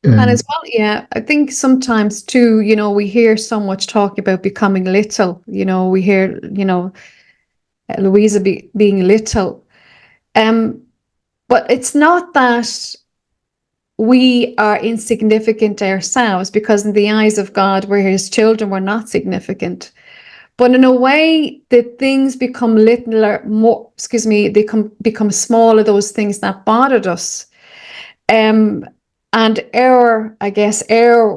And And as well, yeah, I think sometimes too, we hear so much talk about becoming little. We hear, Louisa being little. Um, but it's not that we are insignificant ourselves, because in the eyes of God, we're His children, we're not significant. But in a way, the things become littler, more, they become smaller, those things that bothered us. Um, and our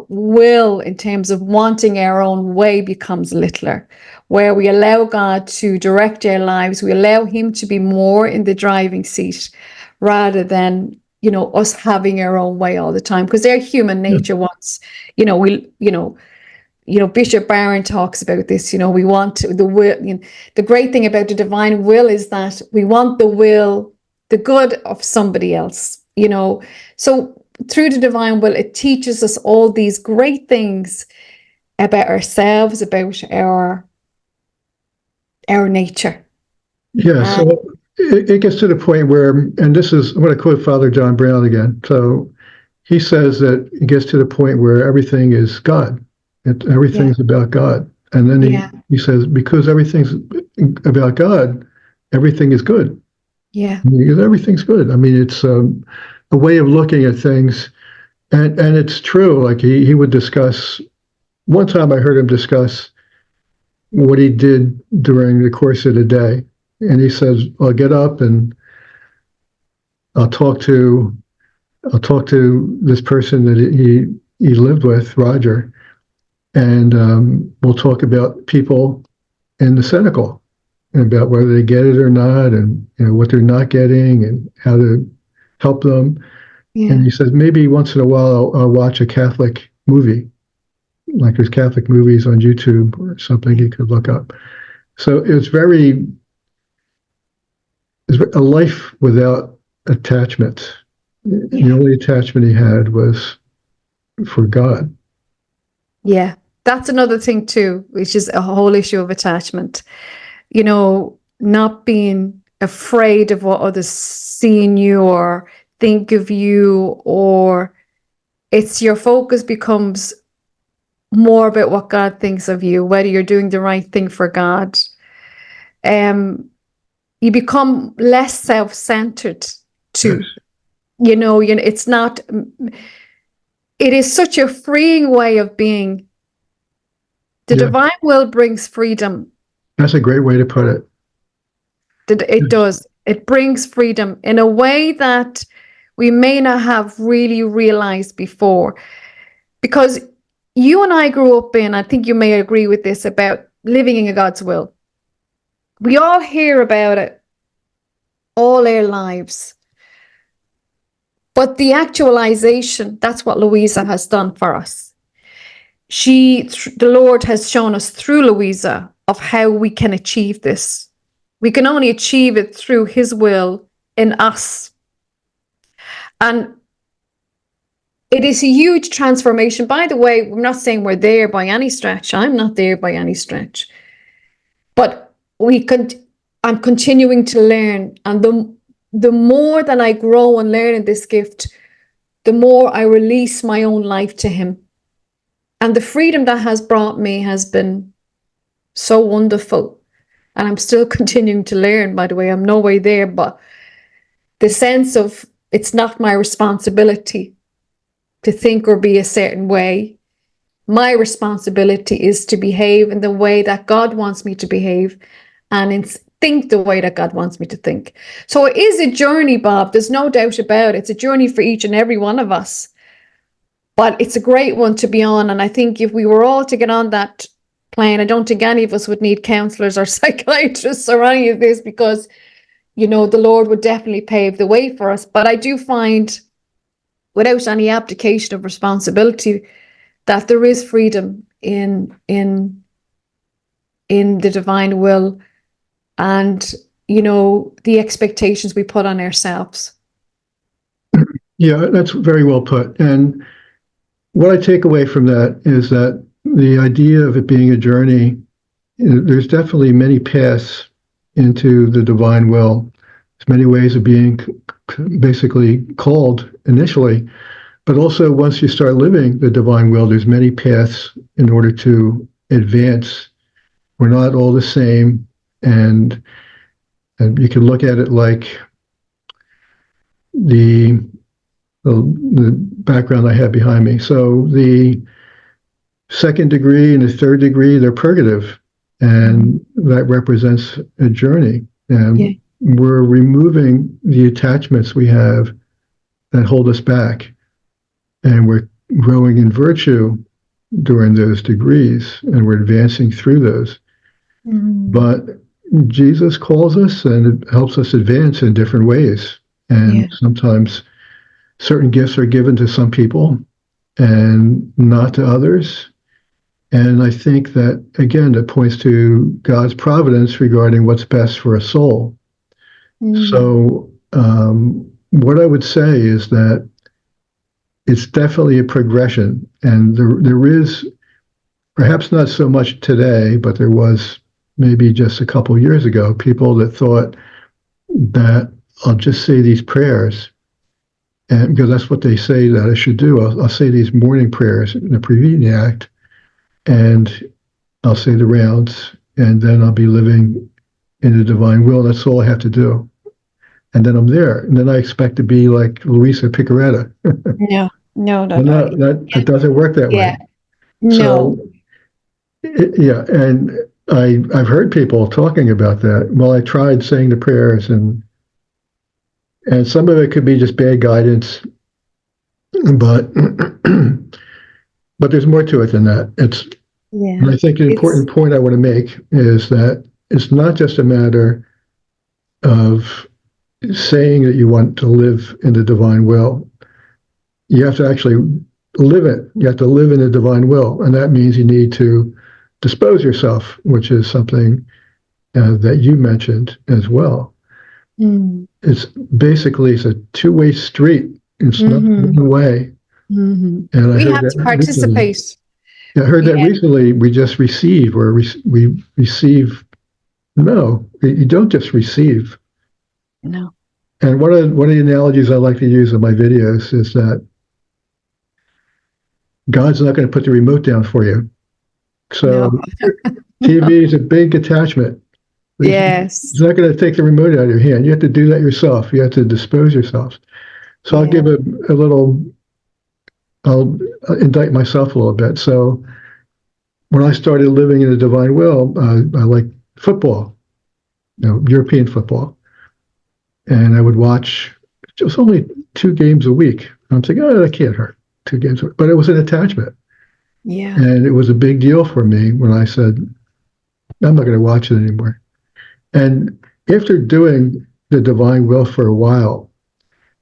will in terms of wanting our own way becomes littler, where we allow God to direct our lives. We allow Him to be more in the driving seat rather than, us having our own way all the time. Because our human nature wants, Bishop Barron talks about this, we want the will. The great thing about the divine will is that we want the good of somebody else, So through the divine will, it teaches us all these great things about ourselves, about our nature. yeah, so And it gets to the point where, and this is, I'm going to quote Father John Brown again. So he says that it gets to the point where everything is God. yeah, Everything's about God. And then yeah, he says, because everything's about God, everything is good. yeah, Because everything's good. I mean, it's a way of looking at things. And it's true. Like he would discuss, one time I heard him discuss what he did during the course of the day. And he says, I'll get up and I'll talk to this person that he lived with, Roger, and we'll talk about people in the Cenacle and about whether they get it or not, and what they're not getting and how to help them. And yeah, he says maybe once in a while I'll watch a Catholic movie, like there's Catholic movies on YouTube or something you could look up. So it's a life without attachment. The yeah, only attachment he had was for God. yeah. That's another thing too, which is a whole issue of attachment. Not being afraid of what others see in you or think of you, or it's your focus becomes more about what God thinks of you, whether you're doing the right thing for God. You become less self-centered Yes. too. It's not, it is such a freeing way of being. The Yeah, divine will brings freedom. that's a great way to put it. It Yes. does. It brings freedom in a way that we may not have really realized before. Because you and I grew up in, I think you may agree with this, about living in God's will. We all hear about it all our lives. But the actualization, that's what Louisa has done for us. The Lord has shown us through Louisa of how we can achieve this. We can only achieve it through His will in us. And it is a huge transformation. By the way, I'm not saying we're there by any stretch. I'm not there by any stretch. But I'm continuing to learn. And the more that I grow and learn in this gift, the more I release my own life to him. And the freedom that has brought me has been so wonderful. And I'm still continuing to learn, by the way. I'm no way there, but the sense of it's not my responsibility to think or be a certain way. My responsibility is to behave in the way that God wants me to behave and think the way that God wants me to think. So it is a journey, Bob. There's no doubt about it. It's a journey for each and every one of us. But it's a great one to be on. And I think if we were all to get on that plane, I don't think any of us would need counselors or psychiatrists or any of this, because, the Lord would definitely pave the way for us. But I do find, without any abdication of responsibility, that there is freedom in the divine will and, the expectations we put on ourselves. Yeah, that's very well put. And what I take away from that is that the idea of it being a journey, there's definitely many paths into the divine will. There's many ways of being basically called initially, but also once you start living the divine will, there's many paths in order to advance. We're not all the same, and you can look at it like the background I have behind me. So the second degree and the third degree, they're purgative, and that represents a journey. And we're removing the attachments we have that hold us back, and we're growing in virtue during those degrees, and we're advancing through those. But Jesus calls us, and it helps us advance in different ways. And sometimes certain gifts are given to some people and not to others. And I think that, again, that points to God's providence regarding what's best for a soul. So what I would say is that it's definitely a progression. And there is, perhaps not so much today, but there was maybe just a couple of years ago, people that thought that I'll just say these prayers, and because that's what they say that I should do. I'll say these morning prayers in the Prevenient Act, and I'll say the rounds, and then I'll be living in the divine will. That's all I have to do. And then I'm there. And then I expect to be like Louisa Picaretta. No. That doesn't work that way. No. So, and I've heard people talking about that. Well, I tried saying the prayers, and some of it could be just bad guidance, but there's more to it than that. And I think an important point I want to make is that it's not just a matter of saying that you want to live in the divine will. You have to actually live it. You have to live in the divine will, and that means you need to dispose yourself, which is something that you mentioned as well. It's a two-way street. It's not one way. And we have to participate. I heard that recently. We just receive, or we receive. No, you don't just receive. No. And one of the analogies I like to use in my videos is that God's not going to put the remote down for you. So TV is a big attachment. Yes. It's not going to take the remote out of your hand. You have to do that yourself. You have to dispose yourself. So I'll give I'll indict myself a little bit. So when I started living in the divine will, I liked football, European football. And I would watch just only 2 games a week. I'm thinking, that can't hurt, 2 games a week. But it was an attachment. Yeah. And it was a big deal for me when I said, I'm not going to watch it anymore. And after doing the divine will for a while,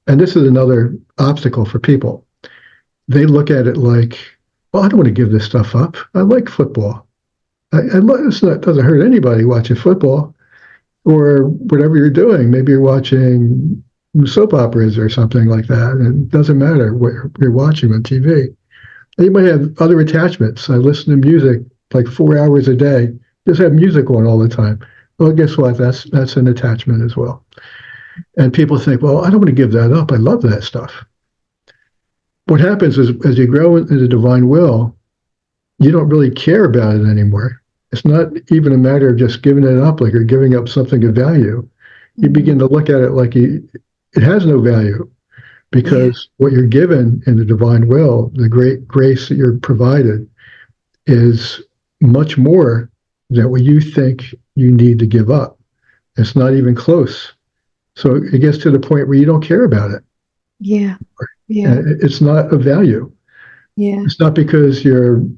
and this is another obstacle for people, they look at it like, well, I don't want to give this stuff up. I like football. It doesn't hurt anybody watching football or whatever you're doing. Maybe you're watching soap operas or something like that. And it doesn't matter what you're watching on TV. And you might have other attachments. I listen to music like 4 hours a day, just have music on all the time. Well, guess what? That's an attachment as well. And people think, well, I don't want to give that up. I love that stuff. What happens is as you grow in the divine will, you don't really care about it anymore. It's not even a matter of just giving it up, like you're giving up something of value. You begin to look at it like it has no value, because what you're given in the divine will, the great grace that you're provided, is much more than what you think you need to give up. It's not even close. So it gets to the point where you don't care about it. Yeah. Yeah. And it's not of value. Yeah. It's not because you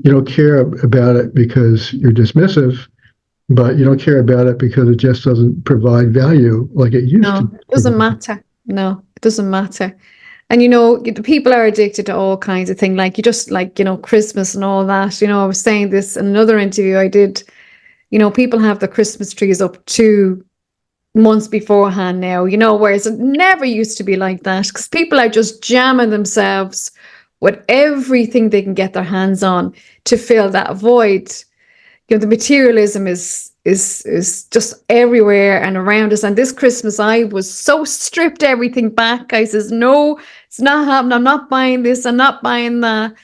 don't care about it because you're dismissive, but you don't care about it because it just doesn't provide value like it used to. No, it doesn't matter. No, it doesn't matter. And the people are addicted to all kinds of things, like Christmas and all that. I was saying this in another interview I did. People have the Christmas trees up 2 months beforehand now, whereas it never used to be like that, because people are just jamming themselves with everything they can get their hands on to fill that void. The materialism is just everywhere and around us. And this Christmas, I was so stripped everything back. I says, no, it's not happening. I'm not buying this. I'm not buying that.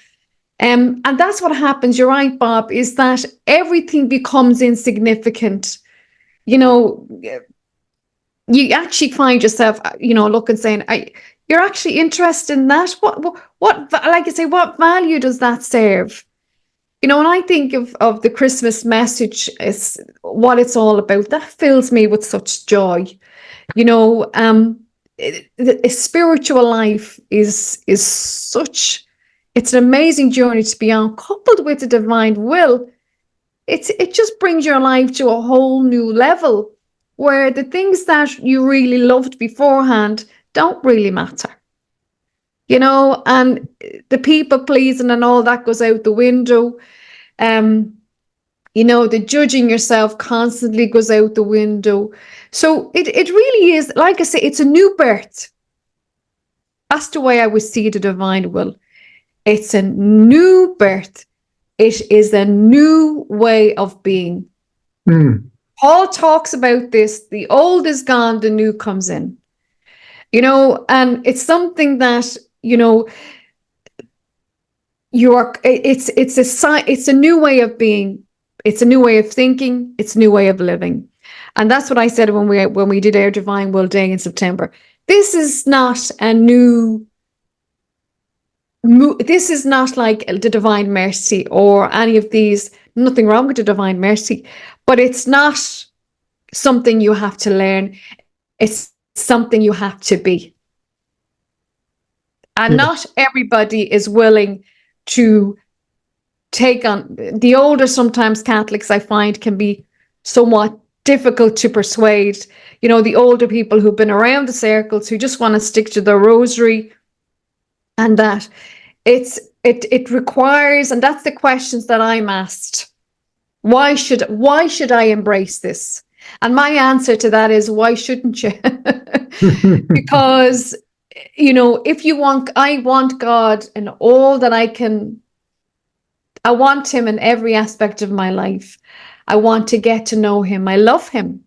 And that's what happens. You're right, Bob, is that everything becomes insignificant. You actually find yourself, looking, saying, you're actually interested in that. What, like I say, what value does that serve? When I think of the Christmas message, is what it's all about. That fills me with such joy. A spiritual life is such. It's an amazing journey to be on, coupled with the divine will. It just brings your life to a whole new level, where the things that you really loved beforehand don't really matter. And the people pleasing and all that goes out the window. The judging yourself constantly goes out the window. So it really is, like I say, it's a new birth. That's the way I would see the divine will. It's a new birth. It is a new way of being. Paul talks about this. The old is gone, the new comes in. And it's something that, it's a new way of being. It's a new way of thinking. It's a new way of living. And that's what I said when we did our Divine Will Day in September. This is not this is not like the Divine Mercy or any of these. Nothing wrong with the Divine Mercy, but it's not something you have to learn. It's something you have to be. And not everybody is willing to take on. The older, sometimes Catholics, I find, can be somewhat difficult to persuade. The older people who've been around the circles, who just want to stick to their rosary, and that it requires, and that's the questions that I'm asked. Why should I embrace this? And my answer to that is, why shouldn't you? Because I want God and all that I can. I want him in every aspect of my life. I want to get to know him. I love him.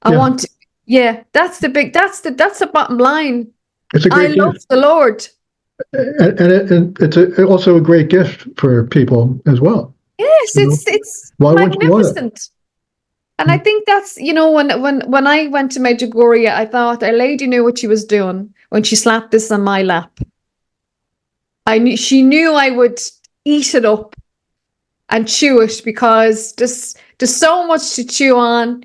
That's the bottom line. It's a great gift. I love the Lord. And it's also a great gift for people as well. Yes, it's magnificent. And I think that's, when I went to Medjugorje, I thought our lady knew what she was doing when she slapped this on my lap. She knew I would eat it up and chew it, because there's so much to chew on.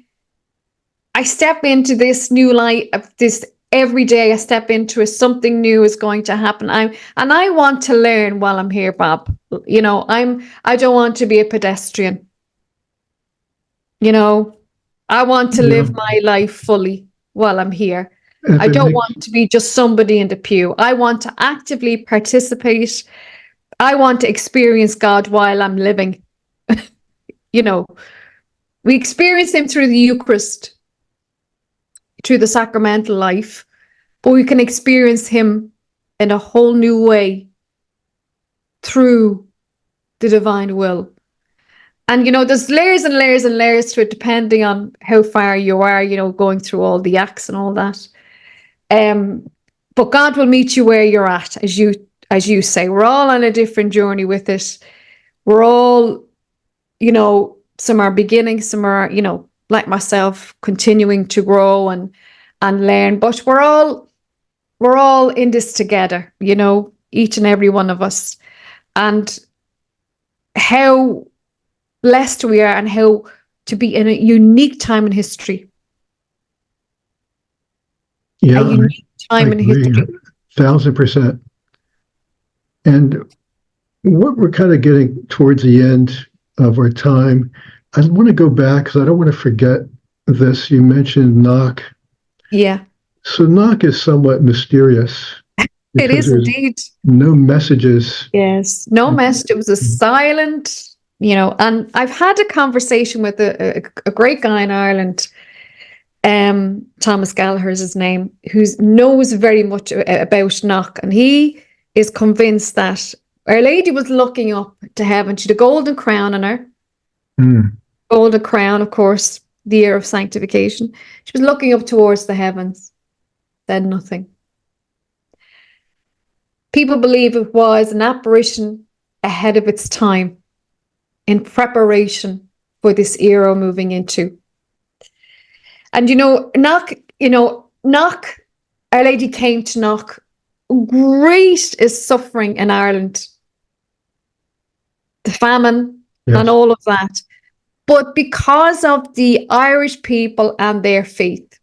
I step into this new light of this every day. I step into it, something new is going to happen. I want to learn while I'm here, Bob. I don't want to be a pedestrian. I want to live my life fully while I'm here. I don't want to be just somebody in the pew. I want to actively participate. I want to experience God while I'm living. We experience him through the Eucharist. through the sacramental life, but we can experience him in a whole new way through the divine will. And, there's layers and layers and layers to it, depending on how far you are, going through all the acts and all that. But God will meet you where you're at, as you say. We're all on a different journey with it. We're all, some are beginning, some are, like myself, continuing to grow and learn. But we're all in this together, each and every one of us. And how blessed we are, and how to be in a unique time in history. Yeah, a unique time in history. 1,000%. And what we're kind of getting towards the end of our time, I want to go back because I don't want to forget this. You mentioned knock. Yeah. So knock is somewhat mysterious. It is indeed. No messages. Yes, no message. It was a silent, and I've had a conversation with a great guy in Ireland, Thomas Gallagher is his name, who knows very much about knock, and he is convinced that Our Lady was looking up to heaven. She had a golden crown on her. Golden crown, of course, the year of sanctification. She was looking up towards the heavens, said nothing. People believe it was an apparition ahead of its time, in preparation for this era moving into. And knock, Our Lady came to knock. Great is suffering in Ireland, the famine, yes, and all of that. But because of the Irish people and their faith.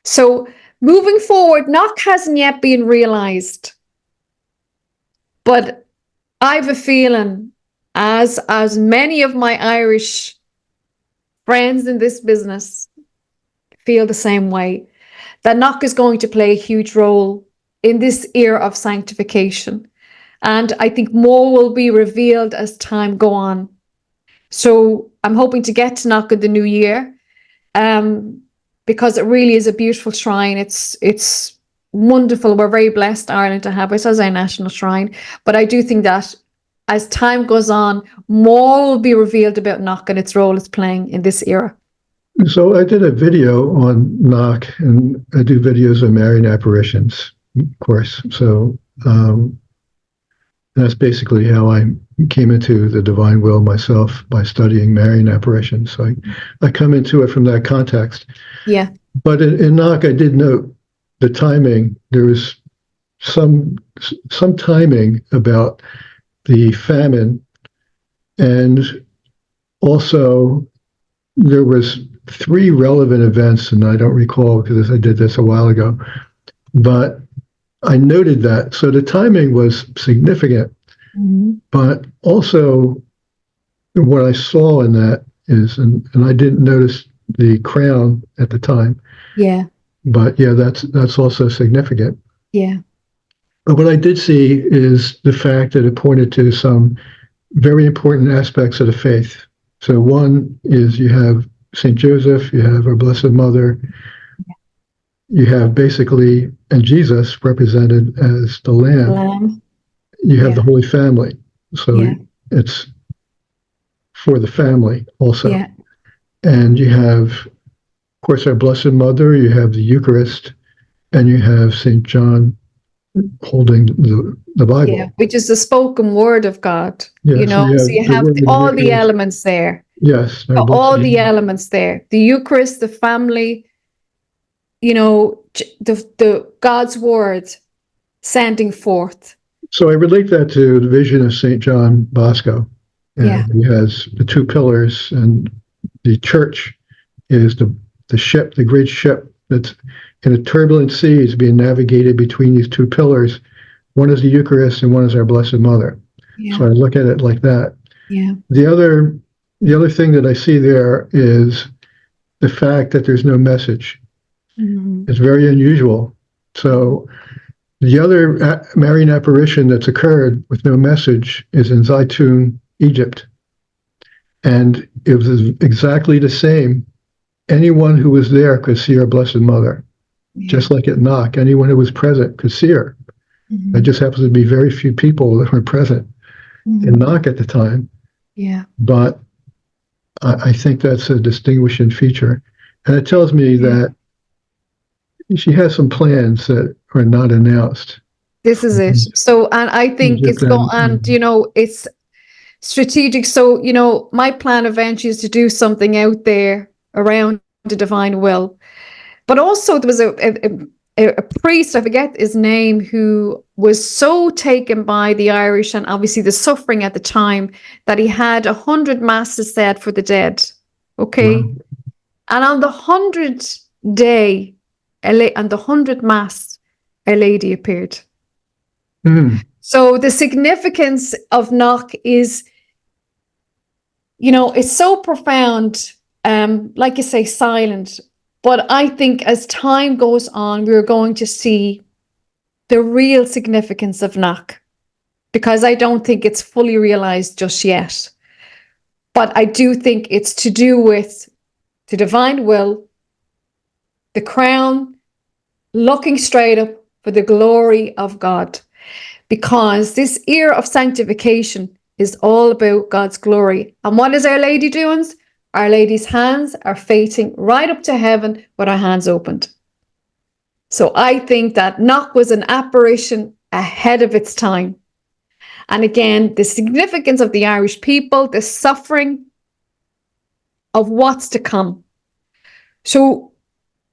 So moving forward, knock hasn't yet been realized. But I have a feeling, as many of my Irish friends in this business feel the same way, that knock is going to play a huge role in this era of sanctification. And I think more will be revealed as time go on. So I'm hoping to get to knock in the new year, because it really is a beautiful shrine. It's wonderful. We're very blessed, Ireland, to have it as our national shrine. But I do think that as time goes on, more will be revealed about knock and its role it's playing in this era. So I did a video on knock, and I do videos of Marian apparitions, of course. So that's basically how I came into the divine will myself, by studying Marian apparitions. So I come into it from that context. Yeah. But in knock, I did note the timing. There was some timing about the famine, and also there was 3 relevant events, and I don't recall because I did this a while ago, but I noted that. So the timing was significant, but also what I saw in that is, and I didn't notice the crown at the time. Yeah. But yeah, that's also significant. Yeah. But what I did see is the fact that it pointed to some very important aspects of the faith. So one is you have St. Joseph, you have our Blessed Mother, you have basically, and Jesus represented as the Lamb. You have the Holy Family. So it's for the family also. Yeah. And you have, of course, our Blessed Mother, you have the Eucharist, and you have St. John holding the Bible. Yeah, which is the spoken word of God. Yeah, so you have all the elements there. Yes. All the elements there. The Eucharist, the family, the God's word sending forth. So I relate that to the vision of St. John Bosco. And he has the 2 pillars, and the church is the ship, the great ship that's in a turbulent sea, is being navigated between these 2 pillars. One is the Eucharist and one is our Blessed Mother. Yeah. So I look at it like that. Yeah. The other thing that I see there is the fact that there's no message. It's very unusual. So the other Marian apparition that's occurred with no message is in Zaytun, Egypt. And it was exactly the same anyone who was there could see our Blessed Mother. Yeah. Just like at Knock, anyone who was present could see her. Mhm. There just happens to be very few people that were present in Mhm. Knock at the time. Yeah. But I think that's a distinguishing feature. And it tells me that she has some plans that are not announced. This is it. So, and I think it's Egypt go and it's strategic. So, my plan eventually is to do something out there around the divine will. But also there was a priest, I forget his name, who was so taken by the Irish and obviously the suffering at the time that he had 100 masses said for the dead. Okay. Wow. And on the 100th day, and the 100th mass, a lady appeared. Mm. So the significance of Knock is, it's so profound, like you say, silent. But I think as time goes on, we're going to see the real significance of Knock, because I don't think it's fully realized just yet. But I do think it's to do with the divine will, the crown, looking straight up for the glory of God. Because this era of sanctification is all about God's glory. And what is Our Lady doing? Our Lady's hands are facing right up to heaven with her hands opened. So I think that Knock was an apparition ahead of its time. And again, the significance of the Irish people, the suffering of what's to come. So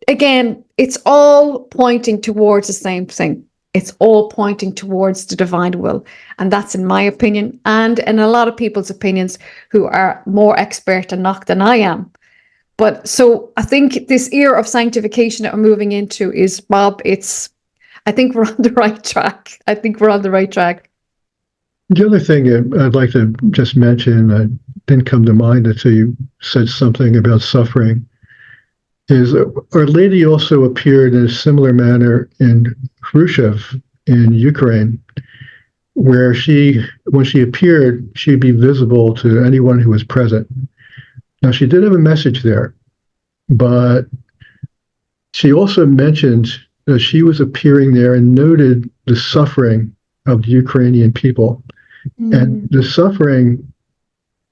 again, it's all pointing towards the same thing. It's all pointing towards the divine will. And that's in my opinion, and in a lot of people's opinions who are more expert in Knock than I am. But so I think this era of sanctification that we're moving into is, Bob, I think we're on the right track. I think we're on the right track. The other thing I'd like to just mention, didn't come to mind until you said something about suffering, is Our Lady also appeared in a similar manner in Khrushchev in Ukraine, where when she appeared, she'd be visible to anyone who was present. Now, she did have a message there, but she also mentioned that she was appearing there and noted the suffering of the Ukrainian people. And the suffering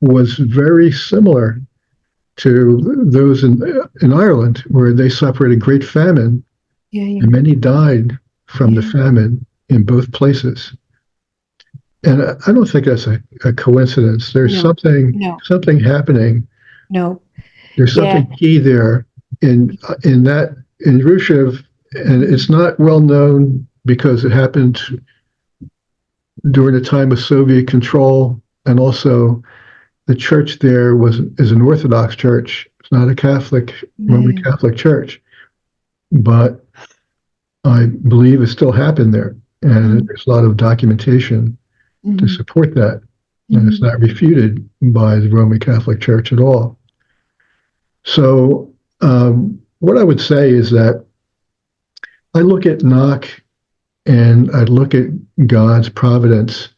was very similar to those in Ireland, where they suffered a great famine, and many died from the famine in both places. And I don't think that's a coincidence. There's something happening. No. There's something key there in Rushev, and it's not well known because it happened during the time of Soviet control, and also the church there is an Orthodox church. It's not a Roman Catholic church, but I believe it still happened there, and there's a lot of documentation to support that, and it's not refuted by the Roman Catholic Church at all. So what I would say is that I look at Knock and I look at God's providence,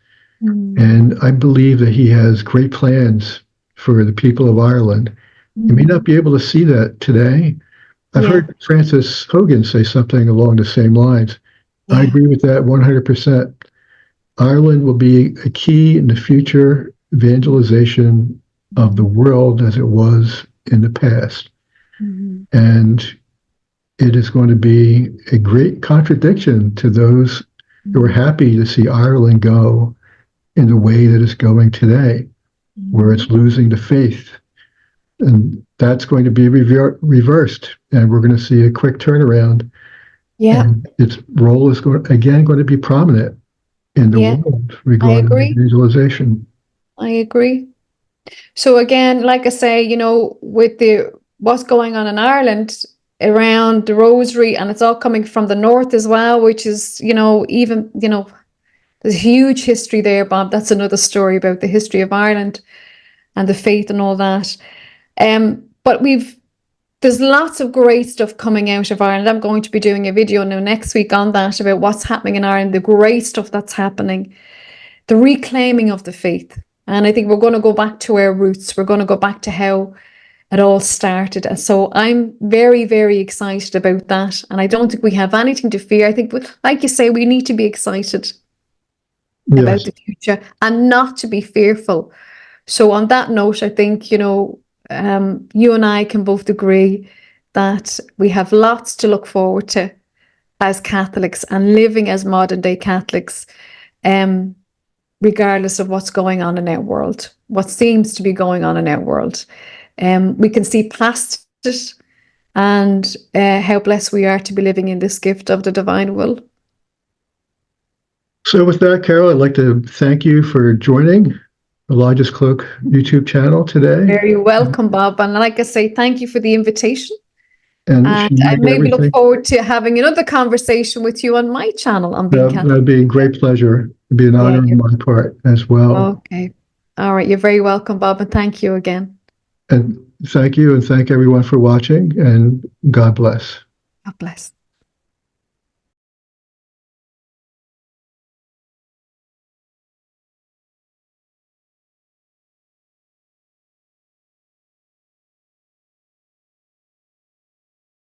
and I believe that he has great plans for the people of Ireland. You may not be able to see that today. I've heard Francis Hogan say something along the same lines. I agree with that 100%. Ireland will be a key in the future evangelization of the world as it was in the past. And it is going to be a great contradiction to those who are happy to see Ireland go in the way that it's going today, where it's losing the faith. And that's going to be reversed, and we're going to see a quick turnaround. And its role is going to be prominent in the world regarding evangelization. I agree. So again, like I say, with what's going on in Ireland around the Rosary, and it's all coming from the north as well, which is, there's a huge history there, Bob. That's another story about the history of Ireland and the faith and all that. But there's lots of great stuff coming out of Ireland. I'm going to be doing a video now next week on that, about what's happening in Ireland, the great stuff that's happening, the reclaiming of the faith. And I think we're going to go back to our roots. We're going to go back to how it all started. And so I'm very, very excited about that. And I don't think we have anything to fear. I think, like you say, we need to be excited about Yes. the future and not to be fearful. So on that note, I think, you know, you and I can both agree that we have lots to look forward to as Catholics and living as modern day Catholics, regardless of what's going on in our world, what seems to be going on in our world. We can see past it and how blessed we are to be living in this gift of the divine will. So with that, Carol, I'd like to thank you for joining Elijah's Cloak YouTube channel today. Very welcome, Bob. And like I say, thank you for the invitation. And And I maybe look forward to having another conversation with you on my channel on being Catholic. That'd be a great pleasure. It'd be an honor on my part as well. Okay. All right. You're very welcome, Bob. And thank you again. And thank you, and thank everyone for watching, and God bless. God bless.